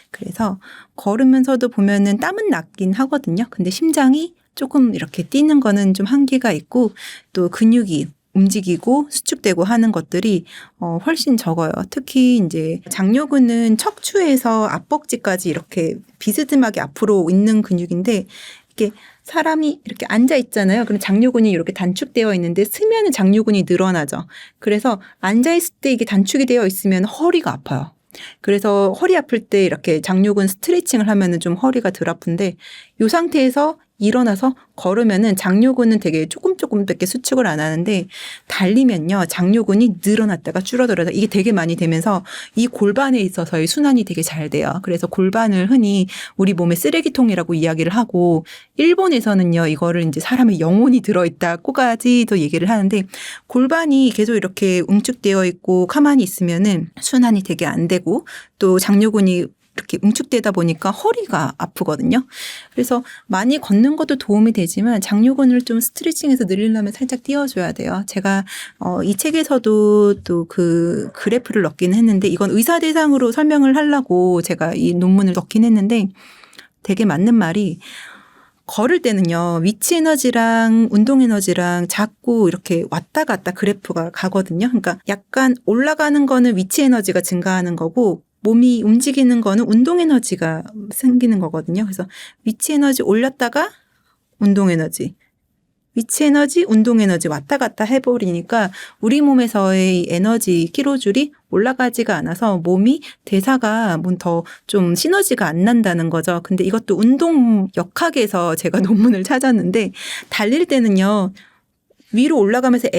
그래서 걸으면서도 보면은 땀은 나긴 하거든요. 근데 심장이 조금 이렇게 뛰는 거는 좀 한계가 있고 또 근육이 움직이고 수축되고 하는 것들이 훨씬 적어요. 특히 이제 장요근은 척추에서 앞벅지까지 이렇게 비스듬하게 앞으로 있는 근육인데 이게 사람이 이렇게 앉아 있잖아요. 그럼 장요근이 이렇게 단축되어 있는데 쓰면은 장요근이 늘어나죠. 그래서 앉아 있을 때 이게 단축이 되어 있으면 허리가 아파요. 그래서 허리 아플 때 이렇게 장요근 스트레칭을 하면은 좀 허리가 덜 아픈데 이 상태에서 일어나서 걸으면은 장요근은 되게 조금밖에 수축을 안 하는데 달리면요 장요근이 늘어났다가 줄어들어서 이게 되게 많이 되면서 이 골반에 있어서의 순환이 되게 잘 돼요. 그래서 골반을 흔히 우리 몸의 쓰레기통이라고 이야기를 하고 일본에서는요 이거를 이제 사람의 영혼이 들어있다고까지도 얘기를 하는데 골반이 계속 이렇게 웅축되어 있고 가만히 있으면은 순환이 되게 안 되고 또 장요근이 이렇게 웅축되다 보니까 허리가 아프거든요. 그래서 많이 걷는 것도 도움이 되지만 장요근을 좀 스트레칭해서 늘리려면 살짝 띄워줘야 돼요. 제가 이 책에서도 또 그 그래프를 넣긴 했는데 이건 의사 대상으로 설명을 하려고 제가 이 논문을 넣긴 했는데 되게 맞는 말이 걸을 때는요. 위치 에너지랑 운동 에너지랑 자꾸 이렇게 왔다 갔다 그래프가 가거든요. 그러니까 약간 올라가는 거는 위치 에너지가 증가하는 거고 몸이 움직이는 거는 운동 에너지가 생기는 거거든요. 그래서 위치 에너지 올렸다가 운동 에너지, 위치 에너지, 운동 에너지 왔다 갔다 해버리니까 우리 몸에서의 에너지 킬로줄이 올라가지가 않아서 몸이 대사가 더 좀 시너지가 안 난다는 거죠. 근데 이것도 운동 역학에서 제가 논문을 찾았는데 달릴 때는요. 위로 올라가면서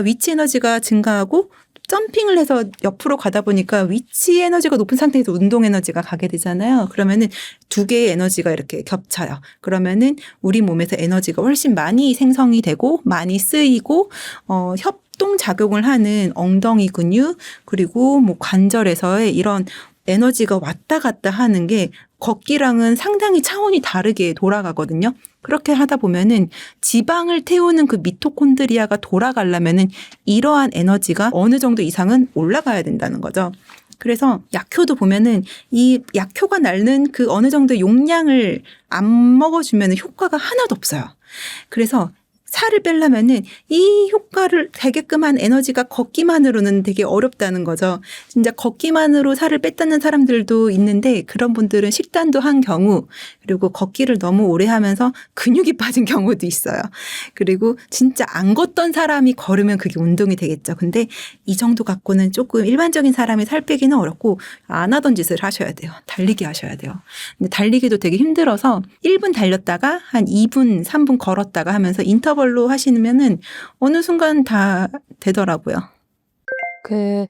위치 에너지가 증가하고 점핑을 해서 옆으로 가다 보니까 위치 에너지가 높은 상태에서 운동 에너지가 가게 되잖아요. 그러면은 두 개의 에너지가 이렇게 겹쳐요. 그러면은 우리 몸에서 에너지가 훨씬 많이 생성이 되고 많이 쓰이고 협동 작용을 하는 엉덩이 근육 그리고 뭐 관절에서의 이런 에너지가 왔다 갔다 하는 게 걷기랑은 상당히 차원이 다르게 돌아가거든요. 그렇게 하다 보면은 지방을 태우는 그 미토콘드리아가 돌아가려면은 이러한 에너지가 어느 정도 이상은 올라가야 된다는 거죠. 그래서 약효도 보면은 이 약효가 날는 그 어느 정도 용량을 안 먹어주면 효과가 하나도 없어요. 그래서 살을 빼려면은 이 효과를 되게끔 한 에너지가 걷기만으로는 되게 어렵다는 거죠. 진짜 걷기만으로 살을 뺐다는 사람들도 있는데 그런 분들은 식단도 한 경우 그리고 걷기를 너무 오래 하면서 근육이 빠진 경우도 있어요. 그리고 진짜 안 걷던 사람이 걸으면 그게 운동이 되겠죠. 근데 이 정도 갖고는 조금 일반적인 사람이 살 빼기는 어렵고 안 하던 짓을 하셔야 돼요. 달리기 하셔야 돼요. 근데 달리기도 되게 힘들어서 1분 달렸다가 한 2분, 3분 걸었다가 하면서 인터벌로 하시면은 어느 순간 다 되더라고요. 그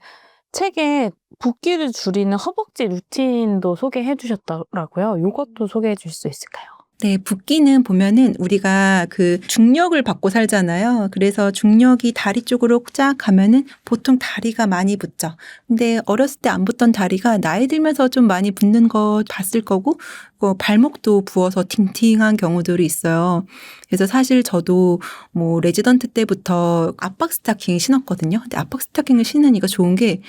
책에 붓기를 줄이는 허벅지 루틴도 소개해 주셨더라고요. 이것도 소개해 줄 수 있을까요? 네, 붓기는 보면은 우리가 그 중력을 받고 살잖아요. 그래서 중력이 다리 쪽으로 쫙 가면은 보통 다리가 많이 붓죠. 근데 어렸을 때 안 붓던 다리가 나이 들면서 좀 많이 붓는 거 봤을 거고, 발목도 부어서 팅팅한 경우들이 있어요. 그래서 사실 저도 뭐 레지던트 때부터 압박 스타킹 신었거든요. 근데 압박 스타킹을 신으니까 좋은 게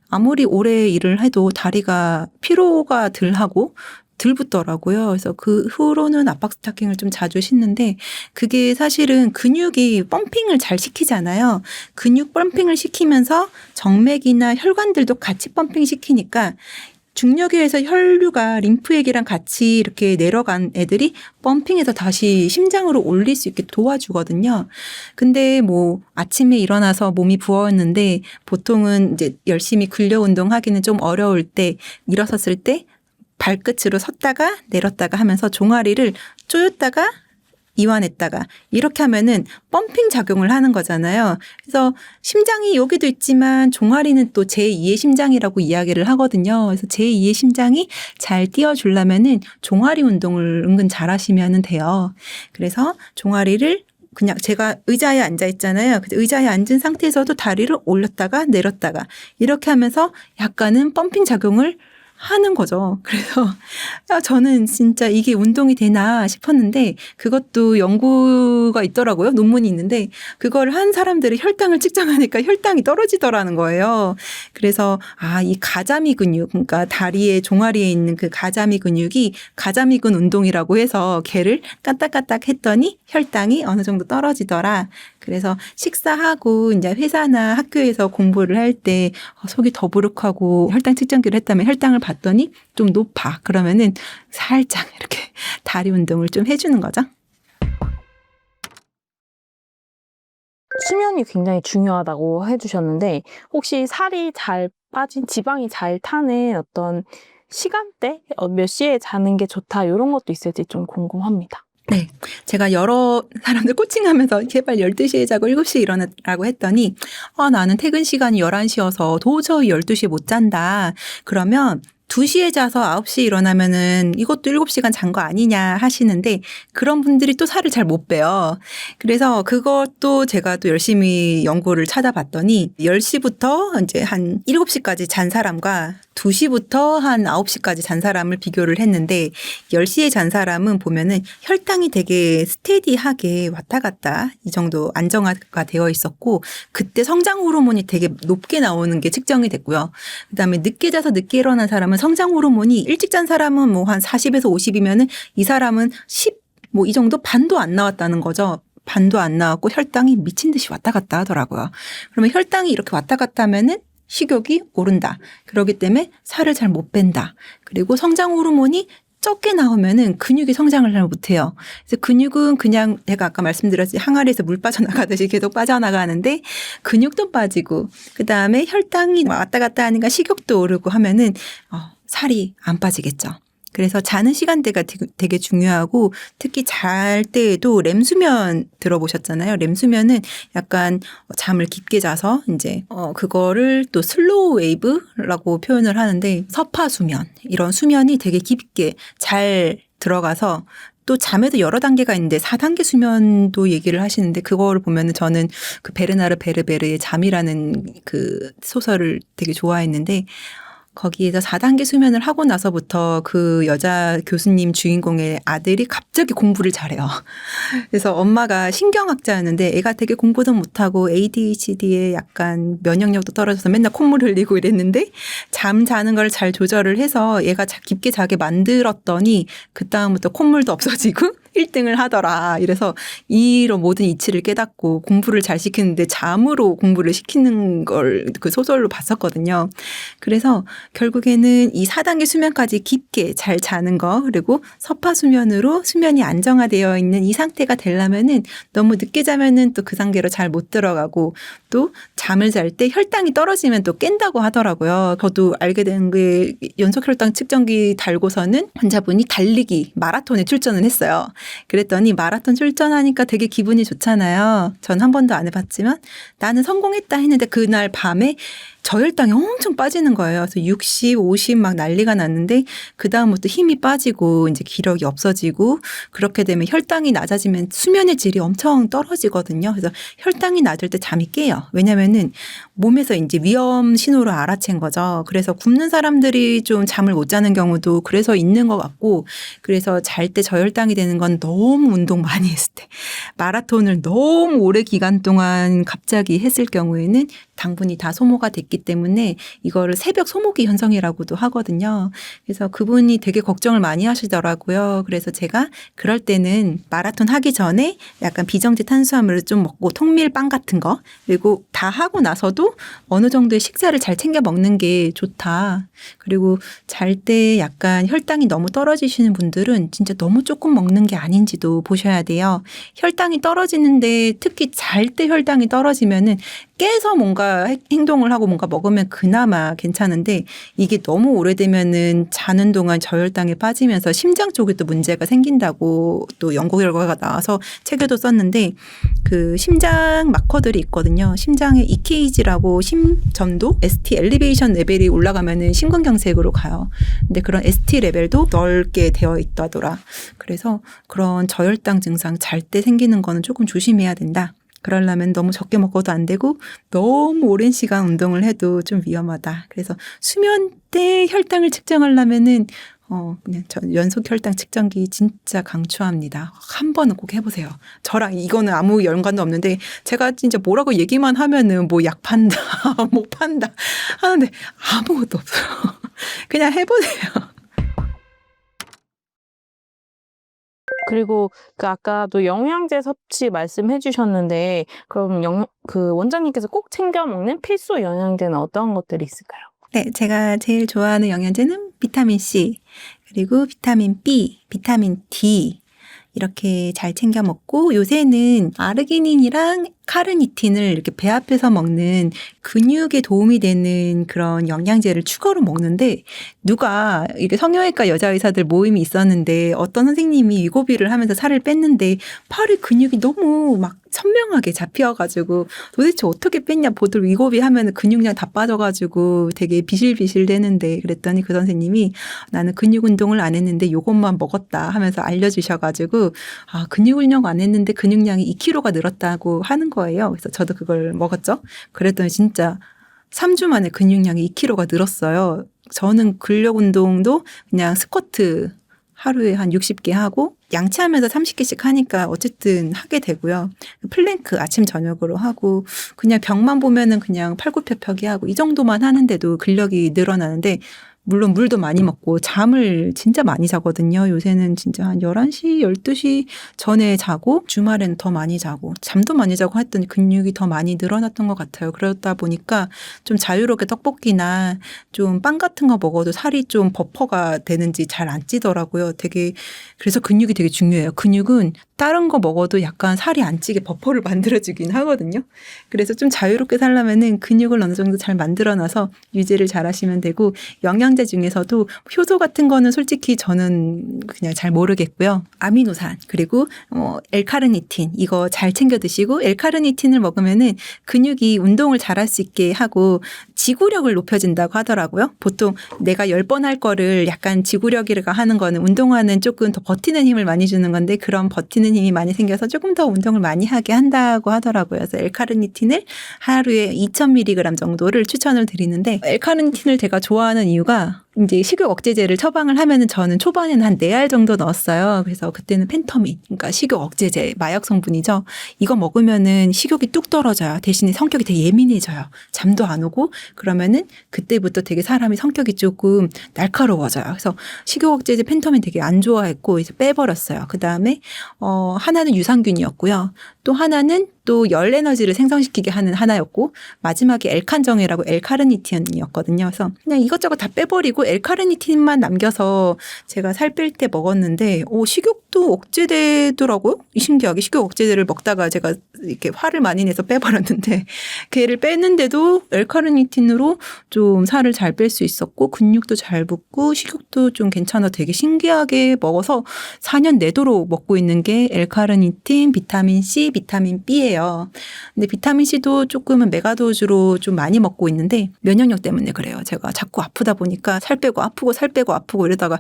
아무리 오래 일을 해도 다리가 피로가 덜 하고 덜 붙더라고요. 그래서 그 후로는 압박 스타킹을 좀 자주 신는데 그게 사실은 근육이 펌핑을 잘 시키잖아요. 근육 펌핑을 시키면서 정맥이나 혈관들도 같이 펌핑 시키니까 중력에 의해서 혈류가 림프액이랑 같이 이렇게 내려간 애들이 펌핑해서 다시 심장으로 올릴 수 있게 도와주거든요. 근데 뭐 아침에 일어나서 몸이 부었는데 보통은 이제 열심히 근력 운동하기는 좀 어려울 때 일어섰을 때 발끝으로 섰다가 내렸다가 하면서 종아리를 조였다가 이완했다가 이렇게 하면은 펌핑 작용을 하는 거잖아요. 그래서 심장이 여기도 있지만 종아리는 또 제2의 심장이라고 이야기를 하거든요. 그래서 제2의 심장이 잘 뛰어주려면은 종아리 운동을 은근 잘 하시면 돼요. 그래서 종아리를 그냥 제가 의자에 앉아 있잖아요. 근데 의자에 앉은 상태에서도 다리를 올렸다가 내렸다가 이렇게 하면서 약간은 펌핑 작용을 하는 거죠. 그래서 저는 진짜 이게 운동이 되나 싶었는데 그것도 연구가 있더라고요. 논문이 있는데 그걸 한 사람들이 혈당을 측정하니까 혈당이 떨어지더라는 거예요. 그래서 이 가자미 근육, 그러니까 다리에 종아리에 있는 그 가자미 근육이 가자미근 운동이라고 해서 걔를 까딱까딱 했더니 혈당이 어느 정도 떨어지더라. 그래서 식사하고 이제 회사나 학교에서 공부를 할 때 속이 더부룩하고 혈당 측정기를 했다면 혈당을 봤더니 좀 높아. 그러면은 살짝 이렇게 다리 운동을 좀 해주는 거죠. 수면이 굉장히 중요하다고 해주셨는데 혹시 살이 잘 빠진 지방이 잘 타는 어떤 시간대 몇 시에 자는 게 좋다 이런 것도 있을지 좀 궁금합니다. 네. 제가 여러 사람들 코칭하면서 제발 12시에 자고 7시에 일어나라고 했더니 나는 퇴근 시간이 11시여서 도저히 12시에 못 잔다. 그러면 2시에 자서 9시에 일어나면은 이것도 7시간 잔 거 아니냐 하시는데 그런 분들이 또 살을 잘 못 빼요. 그래서 그것도 제가 또 열심히 연구를 찾아봤더니 10시부터 이제 한 7시까지 잔 사람과 2시부터 한 9시까지 잔 사람을 비교를 했는데 10시에 잔 사람은 보면은 혈당이 되게 스테디하게 왔다 갔다 이 정도 안정화가 되어 있었고 그때 성장 호르몬이 되게 높게 나오는 게 측정이 됐고요. 그다음에 늦게 자서 늦게 일어난 사람은 성장 호르몬이 일찍 잔 사람은 뭐 한 40에서 50이면은 이 사람은 10 뭐 이 정도 반도 안 나왔다는 거죠. 반도 안 나왔고 혈당이 미친 듯이 왔다 갔다 하더라고요. 그러면 혈당이 이렇게 왔다 갔다 하면은 식욕이 오른다. 그렇기 때문에 살을 잘 못 뺀다. 그리고 성장 호르몬이 적게 나오면은 근육이 성장을 잘 못해요. 그래서 근육은 그냥 제가 아까 말씀드렸듯이 항아리에서 물 빠져나가듯이 계속 빠져나가는데 근육도 빠지고 그다음에 혈당이 왔다 갔다 하니까 식욕도 오르고 하면은 살이 안 빠지겠죠. 그래서 자는 시간대가 되게 중요하고 특히 잘 때에도 렘수면 들어보셨잖아요. 렘수면은 약간 잠을 깊게 자서 이제 그거를 또 슬로우 웨이브라고 표현을 하는데 서파 수면 이런 수면이 되게 깊게 잘 들어가서 또 잠에도 여러 단계가 있는데 4단계 수면도 얘기를 하시는데 그거를 보면은 저는 그 베르나르 베르베르의 잠이라는 그 소설을 되게 좋아했는데 거기에서 4단계 수면을 하고 나서부터 그 여자 교수님 주인공의 아들이 갑자기 공부를 잘해요. 그래서 엄마가 신경학자였는데 애가 되게 공부도 못하고 ADHD에 약간 면역력도 떨어져서 맨날 콧물 흘리고 이랬는데 잠 자는 걸 잘 조절을 해서 얘가 깊게 자게 만들었더니 그다음부터 콧물도 없어지고 1등을 하더라. 이래서 이런 모든 이치를 깨닫고 공부를 잘 시키는데 잠으로 공부를 시키는 걸 그 소설로 봤었거든요. 그래서 결국에는 이 4단계 수면까지 깊게 잘 자는 거, 그리고 서파 수면으로 수면이 안정화되어 있는 이 상태가 되려면은 너무 늦게 자면은 또 그 단계로 잘 못 들어가고, 또 잠을 잘 때 혈당이 떨어지면 또 깬다고 하더라고요. 저도 알게 된 게 연속 혈당 측정기 달고서는 환자분이 달리기 마라톤에 출전을 했어요. 그랬더니 마라톤 출전하니까 되게 기분이 좋잖아요. 전 한 번도 안 해봤지만 나는 성공했다 했는데 그날 밤에 저혈당이 엄청 빠지는 거예요. 그래서 60, 50 막 난리가 났는데 그다음부터 힘이 빠지고 이제 기력이 없어지고, 그렇게 되면 혈당이 낮아지면 수면의 질이 엄청 떨어지거든요. 그래서 혈당이 낮을 때 잠이 깨요. 왜냐면은 몸에서 이제 위험 신호를 알아챈 거죠. 그래서 굶는 사람들이 좀 잠을 못 자는 경우도 그래서 있는 것 같고, 그래서 잘 때 저혈당이 되는 건 너무 운동 많이 했을 때, 마라톤을 너무 오래 기간 동안 갑자기 했을 경우에는 당분이 다 소모가 됐기 때문에 이거를 새벽 소모기 현상이라고도 하거든요. 그래서 그분이 되게 걱정을 많이 하시더라고요. 그래서 제가 그럴 때는 마라톤 하기 전에 약간 비정제 탄수화물을 좀 먹고 통밀빵 같은 거, 그리고 다 하고 나서도 어느 정도의 식사를 잘 챙겨 먹는 게 좋다. 그리고 잘 때 약간 혈당이 너무 떨어지시는 분들은 진짜 너무 조금 먹는 게 아닌지도 보셔야 돼요. 혈당이 떨어지는데 특히 잘 때 혈당이 떨어지면은 깨서 뭔가 행동을 하고 뭔가 먹으면 그나마 괜찮은데, 이게 너무 오래되면은 자는 동안 저혈당에 빠지면서 심장 쪽에도 문제가 생긴다고 또 연구 결과가 나와서 책에도 썼는데, 그 심장 마커들이 있거든요. 심장의 EKG라고 심전도, ST 엘리베이션 레벨이 올라가면은 심근경색으로 가요. 근데 그런 ST 레벨도 넓게 되어 있다더라. 그래서 그런 저혈당 증상 잘 때 생기는 거는 조금 조심해야 된다. 그러려면 너무 적게 먹어도 안 되고 너무 오랜 시간 운동을 해도 좀 위험하다. 그래서 수면 때 혈당을 측정하려면은 그냥 전 연속 혈당 측정기 진짜 강추합니다. 한 번은 꼭 해보세요. 저랑 이거는 아무 연관도 없는데 제가 진짜 뭐라고 얘기만 하면은 뭐 약 판다, 뭐 판다 하는데 아무것도 없어요. 그냥 해보세요. 그리고 그 아까도 영양제 섭취 말씀해 주셨는데, 그럼 그 원장님께서 꼭 챙겨 먹는 필수 영양제는 어떤 것들이 있을까요? 네, 제가 제일 좋아하는 영양제는 비타민 C, 그리고 비타민 B, 비타민 D 이렇게 잘 챙겨 먹고, 요새는 아르기닌이랑 카르니틴을 이렇게 배합해서 먹는 근육에 도움이 되는 그런 영양제를 추가로 먹는데, 누가 이게 성형외과 여자 의사들 모임이 있었는데 어떤 선생님이 위고비를 하면서 살을 뺐는데 팔에 근육이 너무 막 선명하게 잡혀가지고 도대체 어떻게 뺐냐 보들 위고비 하면 근육량 다 빠져가지고 되게 비실비실 되는데, 그랬더니 그 선생님이 나는 근육 운동을 안 했는데 요것만 먹었다 하면서 알려주셔가지고, 아, 근육 운동 안 했는데 근육량이 2kg가 늘었다고 하는 거예요. 그래서 저도 그걸 먹었죠. 그랬더니 진짜 3주 만에 근육량이 2kg가 늘었어요. 저는 근력 운동도 그냥 스쿼트 하루에 한 60개 하고 양치하면서 30개씩 하니까 어쨌든 하게 되고요. 플랭크 아침 저녁으로 하고 그냥 벽만 보면은 그냥 팔굽혀펴기 하고 이 정도만 하는데도 근력이 늘어나는데, 물론 물도 많이 먹고 잠을 진짜 많이 자거든요. 요새는 진짜 한 11시, 12시 전에 자고 주말엔 더 많이 자고 잠도 많이 자고 했더니 근육이 더 많이 늘어났던 것 같아요. 그러다 보니까 좀 자유롭게 떡볶이나 좀 빵 같은 거 먹어도 살이 좀 버퍼가 되는지 잘 안 찌더라고요. 되게 그래서 근육이 되게 중요해요. 근육은 다른 거 먹어도 약간 살이 안 찌게 버퍼를 만들어주긴 하거든요. 그래서 좀 자유롭게 살려면은 근육을 어느 정도 잘 만들어놔서 유지를 잘 하시면 되고, 영양제 중에서도 효소 같은 거는 솔직히 저는 그냥 잘 모르겠고요. 아미노산, 그리고 L카르니틴 이거 잘 챙겨 드시고, L카르니틴을 먹으면은 근육이 운동을 잘할 수 있게 하고 지구력을 높여준다고 하더라고요. 보통 내가 10번 할 거를 약간 지구력이라 하는 거는 운동화는 조금 더 버티는 힘을 많이 주는 건데, 그런 버티는 힘이 많이 생겨서 조금 더 운동을 많이 하게 한다고 하더라고요. 그래서 L카르니틴을 하루에 2000mg 정도를 추천을 드리는데, L카르니틴을 제가 좋아하는 이유가 이제 식욕 억제제를 처방을 하면은 저는 초반에는 한 4알 정도 넣었어요. 그래서 그때는 펜터민, 그러니까 식욕 억제제, 마약 성분이죠. 이거 먹으면은 식욕이 뚝 떨어져요. 대신에 성격이 되게 예민해져요. 잠도 안 오고 그러면은 그때부터 되게 사람이 성격이 조금 날카로워져요. 그래서 식욕 억제제 펜터민 되게 안 좋아했고 이제 빼버렸어요. 그 다음에 하나는 유산균이었고요. 또 하나는 또 열 에너지를 생성시키게 하는 하나였고 마지막에 엘칸정해라고 엘카르니틴이었거든요. 그래서 그냥 이것저것 다 빼버리고 엘카르니틴만 남겨서 제가 살 뺄 때 먹었는데 식욕도 억제되더라고요. 신기하게 식욕 억제제를 먹다가 제가 이렇게 화를 많이 내서 빼버렸는데 걔를 뺐는데도 엘카르니틴으로 좀 살을 잘 뺄 수 있었고 근육도 잘 붙고 식욕도 좀 괜찮아 되게 신기하게 먹어서 4년 내도록 먹고 있는 게 엘카르니틴, 비타민 C, 비타민 B예요. 근데 비타민 C도 조금은 메가도즈로 좀 많이 먹고 있는데 면역력 때문에 그래요. 제가 자꾸 아프다 보니까 살 빼고 아프고 살 빼고 아프고 이러다가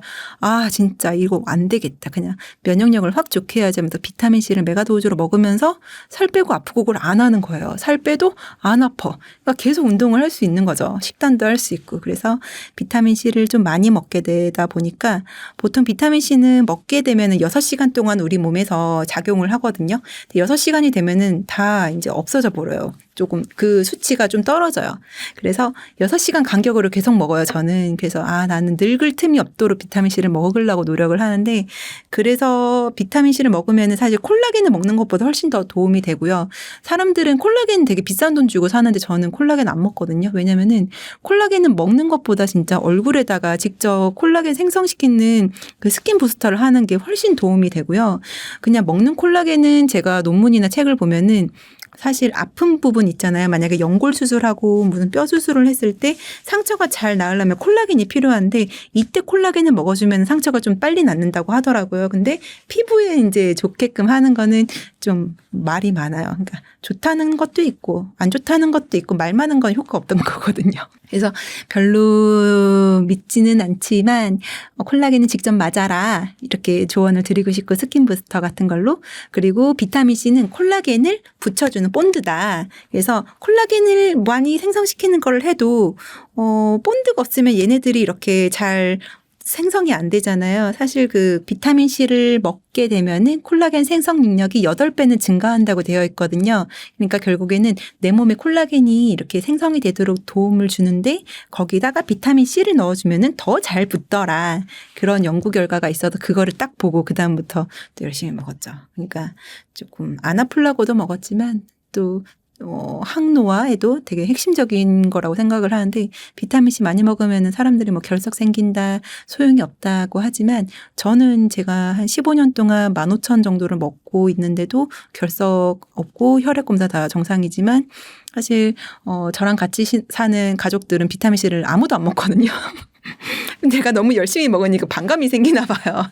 진짜 이거 안 되겠다. 그냥 면역력을 확 좋게 해야지 하면서 비타민 C를 메가도즈로 먹으면서 살 빼고 아프고 그걸 안 하는 거예요. 살 빼도 안 아파. 그러니까 계속 운동을 할 수 있는 거죠. 식단도 할 수 있고. 그래서 비타민 C를 좀 많이 먹게 되다 보니까 보통 비타민 C는 먹게 되면은 6시간 동안 우리 몸에서 작용을 하거든요. 6시간이 되면은 다 이제 없어져 버려요. 조금 그 수치가 좀 떨어져요. 그래서 6시간 간격으로 계속 먹어요, 저는. 그래서 나는 늙을 틈이 없도록 비타민 C를 먹으려고 노력을 하는데 그래서 비타민 C를 먹으면 사실 콜라겐을 먹는 것보다 훨씬 더 도움이 되고요. 사람들은 콜라겐 되게 비싼 돈 주고 사는데 저는 콜라겐 안 먹거든요. 왜냐면은 콜라겐은 먹는 것보다 진짜 얼굴에다가 직접 콜라겐 생성시키는 그 스킨 부스터를 하는 게 훨씬 도움이 되고요. 그냥 먹는 콜라겐은 제가 논문이나 책을 보면은 사실 아픈 부분 있잖아요. 만약에 연골 수술하고 무슨 뼈 수술을 했을 때 상처가 잘 나으려면 콜라겐이 필요한데 이때 콜라겐을 먹어주면 상처가 좀 빨리 낫는다고 하더라고요. 근데 피부에 이제 좋게끔 하는 거는 좀 말이 많아요. 그러니까 좋다는 것도 있고 안 좋다는 것도 있고 말 많은 건 효과 없던 거거든요. 그래서 별로 믿지는 않지만 콜라겐은 직접 맞아라 이렇게 조언을 드리고 싶고 스킨 부스터 같은 걸로 그리고 비타민 C는 콜라겐을 붙여주는 본드다. 그래서 콜라겐을 많이 생성시키는 걸 해도 본드가 없으면 얘네들이 이렇게 잘 생성이 안 되잖아요. 사실 그 비타민 C를 먹게 되면은 콜라겐 생성 능력이 8배는 증가한다고 되어 있거든요. 그러니까 결국에는 내 몸에 콜라겐이 이렇게 생성이 되도록 도움을 주는데 거기다가 비타민 C를 넣어주면은 더 잘 붙더라. 그런 연구 결과가 있어서 그거를 딱 보고 그다음부터 또 열심히 먹었죠. 그러니까 조금 안 아프려고도 먹었지만 또 항노화에도 되게 핵심적인 거라고 생각을 하는데 비타민 C 많이 먹으면 사람들이 뭐 결석 생긴다 소용이 없다고 하지만 저는 제가 한 15년 동안 15,000 정도를 먹고 있는데도 결석 없고 혈액 검사 다 정상이지만 사실 저랑 같이 사는 가족들은 비타민 C를 아무도 안 먹거든요. 내가 너무 열심히 먹으니까 반감이 생기나 봐요.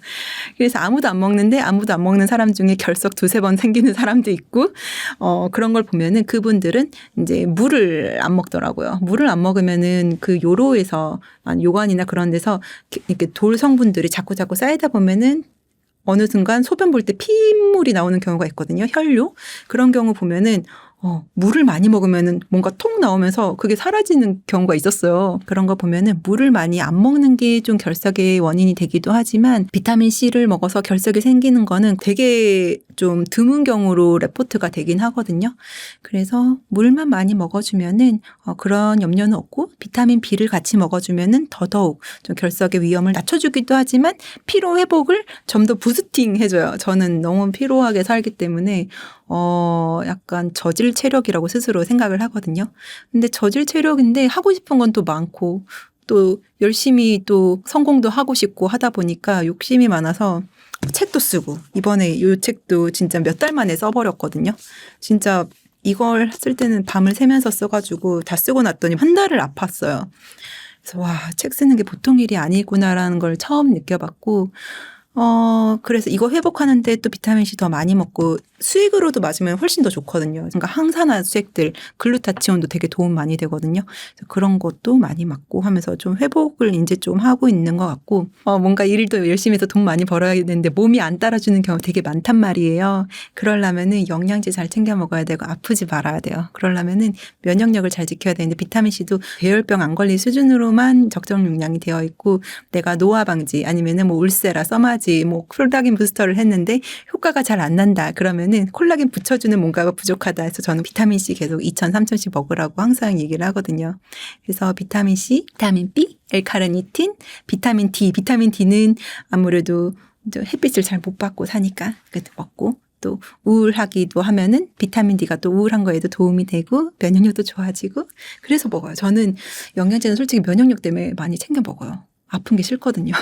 그래서 아무도 안 먹는데 아무도 안 먹는 사람 중에 결석 2-3번 생기는 사람도 있고 그런 걸 보면은 그분들은 이제 물을 안 먹더라고요. 물을 안 먹으면은 그 요로에서 요관이나 그런 데서 이렇게 돌 성분들이 자꾸 쌓이다 보면은 어느 순간 소변 볼 때 핏물이 나오는 경우가 있거든요. 혈뇨. 그런 경우 보면은 물을 많이 먹으면은 뭔가 톡 나오면서 그게 사라지는 경우가 있었어요. 그런 거 보면은 물을 많이 안 먹는 게 좀 결석의 원인이 되기도 하지만 비타민 C를 먹어서 결석이 생기는 거는 되게 좀 드문 경우로 레포트가 되긴 하거든요. 그래서 물만 많이 먹어주면은 그런 염려는 없고 비타민 B를 같이 먹어주면은 더더욱 좀 결석의 위험을 낮춰주기도 하지만 피로 회복을 좀 더 부스팅 해줘요. 저는 너무 피로하게 살기 때문에 약간 저질 체력이라고 스스로 생각을 하거든요. 근데 저질 체력인데 하고 싶은 건 또 많고 또 열심히 또 성공도 하고 싶고 하다 보니까 욕심이 많아서 책도 쓰고 이번에 이 책도 진짜 몇 달 만에 써버렸거든요. 진짜 이걸 쓸 때는 밤을 새면서 써가지고 다 쓰고 났더니 한 달을 아팠어요. 그래서 책 쓰는 게 보통 일이 아니구나라는 걸 처음 느껴봤고 그래서 이거 회복하는데 또 비타민 C 더 많이 먹고 수액으로도 맞으면 훨씬 더 좋거든요. 그러니까 항산화 수액들, 글루타치온도 되게 도움 많이 되거든요. 그래서 그런 것도 많이 맞고 하면서 좀 회복을 이제 좀 하고 있는 것 같고, 뭔가 일도 열심히 해서 돈 많이 벌어야 되는데 몸이 안 따라주는 경우 되게 많단 말이에요. 그러려면은 영양제 잘 챙겨 먹어야 되고 아프지 말아야 돼요. 그러려면은 면역력을 잘 지켜야 되는데 비타민C도 배열병 안 걸릴 수준으로만 적정 용량이 되어 있고, 내가 노화 방지 아니면은 뭐 울세라, 써마지, 뭐 콜라겐 부스터를 했는데 효과가 잘 안 난다. 그러면은 콜라겐 붙여주는 뭔가가 부족하다 해서 저는 비타민C 계속 2,000, 3,000씩 먹으라고 항상 얘기를 하거든요. 그래서 비타민C, 비타민 B, L카르니틴, 비타민 D. 비타민 D는 아무래도 햇빛을 잘 못 받고 사니까 그것도 먹고, 또 우울하기도 하면은 비타민 D가 또 우울한 거에도 도움이 되고 면역력도 좋아지고, 그래서 먹어요. 저는 영양제는 솔직히 면역력 때문에 많이 챙겨 먹어요. 아픈 게 싫거든요.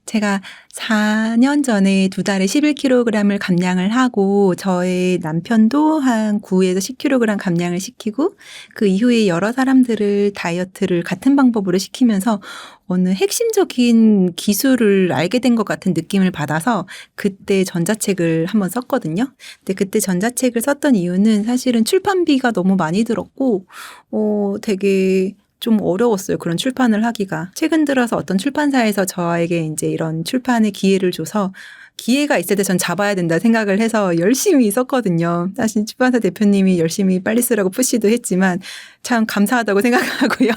제가 4년 전에 2달에 11kg을 감량을 하고, 저의 남편도 한 9에서 10kg 감량을 시키고, 그 이후에 여러 사람들을 다이어트를 같은 방법으로 시키면서 어느 핵심적인 기술을 알게 된 것 같은 느낌을 받아서 그때 전자책을 한번 썼거든요. 근데 그때 전자책을 썼던 이유는 사실은 출판비가 너무 많이 들었고, 되게 좀 어려웠어요. 그런 출판을 하기가. 최근 들어서 어떤 출판사에서 저에게 이제 이런 출판의 기회를 줘서, 기회가 있을 때 전 잡아야 된다 생각을 해서 열심히 썼거든요. 사실 출판사 대표님이 열심히 빨리 쓰라고 푸시도 했지만 참 감사하다고 생각하고요.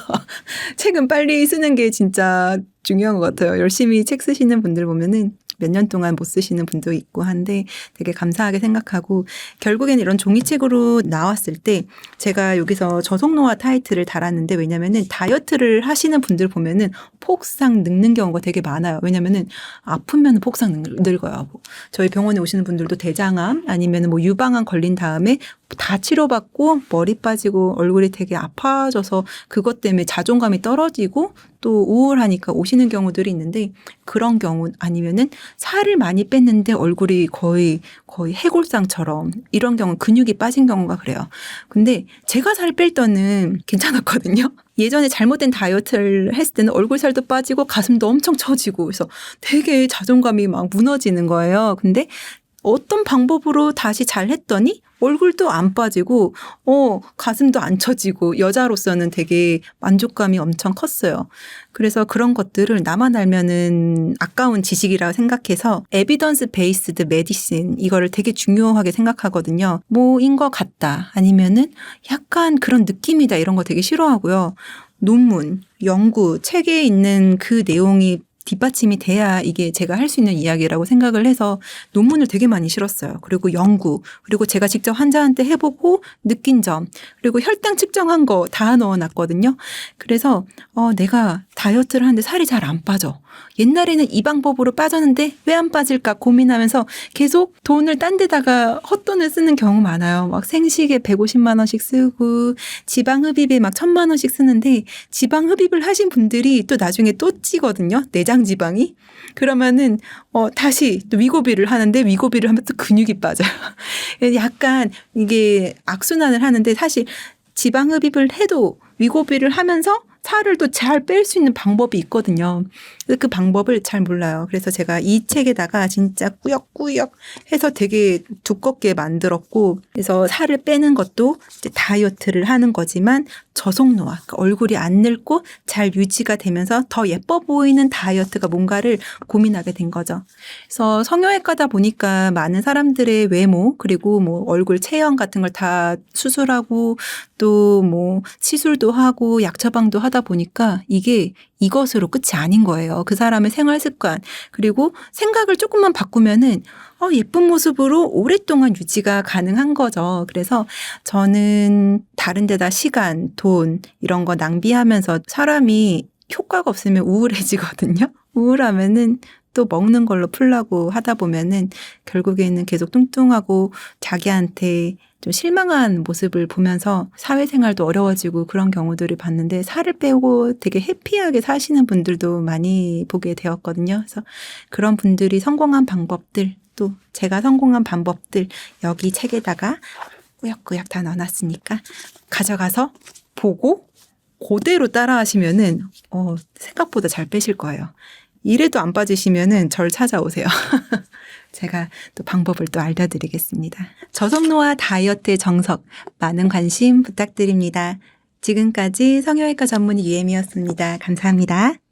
책은 빨리 쓰는 게 진짜 중요한 것 같아요. 열심히 책 쓰시는 분들 보면은 몇 년 동안 못 쓰시는 분도 있고 한데 되게 감사하게 생각하고, 결국에는 이런 종이책으로 나왔을 때 제가 여기서 저속노화 타이틀을 달았는데, 왜냐면은 다이어트를 하시는 분들 보면은 폭삭 늙는 경우가 되게 많아요. 왜냐면은 아프면 폭삭 늙어요. 저희 병원에 오시는 분들도 대장암 아니면 뭐 유방암 걸린 다음에 다 치료받고 머리 빠지고 얼굴이 되게 아파져서 그것 때문에 자존감이 떨어지고 또 우울하니까 오시는 경우들이 있는데, 그런 경우 아니면은 살을 많이 뺐는데 얼굴이 거의 해골상처럼, 이런 경우 근육이 빠진 경우가 그래요. 근데 제가 살 뺄 때는 괜찮았거든요. 예전에 잘못된 다이어트를 했을 때는 얼굴 살도 빠지고 가슴도 엄청 처지고 그래서 되게 자존감이 막 무너지는 거예요. 근데 어떤 방법으로 다시 잘 했더니 얼굴도 안 빠지고 가슴도 안 처지고 여자로서는 되게 만족감이 엄청 컸어요. 그래서 그런 것들을 나만 알면은 아까운 지식이라고 생각해서 에비던스 베이스드 메디신, 이거를 되게 중요하게 생각하거든요. 뭐인 것 같다 아니면은 약간 그런 느낌이다 이런 거 되게 싫어하고요. 논문, 연구, 책에 있는 그 내용이 뒷받침이 돼야 이게 제가 할 수 있는 이야기라고 생각을 해서 논문을 되게 많이 실었어요. 그리고 연구, 그리고 제가 직접 환자한테 해보고 느낀 점, 그리고 혈당 측정한 거 다 넣어놨거든요. 그래서 내가 다이어트를 하는데 살이 잘 안 빠져. 옛날에는 이 방법으로 빠졌는데 왜 안 빠질까 고민하면서 계속 돈을 딴 데다가 헛돈을 쓰는 경우 많아요. 막 생식에 150만 원씩 쓰고 지방 흡입에 막 1,000만 원씩 쓰는데, 지방 흡입을 하신 분들이 또 나중에 또 찌거든요. 내장 지방이. 그러면은 다시 또 위고비를 하는데, 위고비를 하면 또 근육이 빠져요. 약간 이게 악순환을 하는데, 사실 지방 흡입을 해도 위고비를 하면서 살을 또 잘 뺄 수 있는 방법이 있거든요. 그 방법을 잘 몰라요. 그래서 제가 이 책에다가 진짜 꾸역꾸역 해서 되게 두껍게 만들었고, 그래서 살을 빼는 것도 이제 다이어트를 하는 거지만 저속노화, 그러니까 얼굴이 안 늙고 잘 유지가 되면서 더 예뻐 보이는 다이어트가 뭔가를 고민하게 된 거죠. 그래서 성형외과다 보니까 많은 사람들의 외모, 그리고 뭐 얼굴 체형 같은 걸 다 수술하고 또 뭐 시술도 하고 약 처방도 하다 보니까 이게 이것으로 끝이 아닌 거예요. 그 사람의 생활 습관, 그리고 생각을 조금만 바꾸면은 예쁜 모습으로 오랫동안 유지가 가능한 거죠. 그래서 저는 다른 데다 시간, 돈 이런 거 낭비하면서 사람이 효과가 없으면 우울해지거든요. 우울하면은 또 먹는 걸로 풀려고 하다 보면은 결국에는 계속 뚱뚱하고 자기한테 좀 실망한 모습을 보면서 사회생활도 어려워지고 그런 경우들을 봤는데, 살을 빼고 되게 해피하게 사시는 분들도 많이 보게 되었거든요. 그래서 그런 분들이 성공한 방법들, 또 제가 성공한 방법들 여기 책에다가 꾸역꾸역 다 넣어놨으니까 가져가서 보고 그대로 따라 하시면은 생각보다 잘 빼실 거예요. 이래도 안 빠지시면은 절 찾아오세요. 제가 또 방법을 또 알려드리겠습니다. 저성노화 다이어트의 정석, 많은 관심 부탁드립니다. 지금까지 성형외과 전문의 유엠이었습니다. 감사합니다.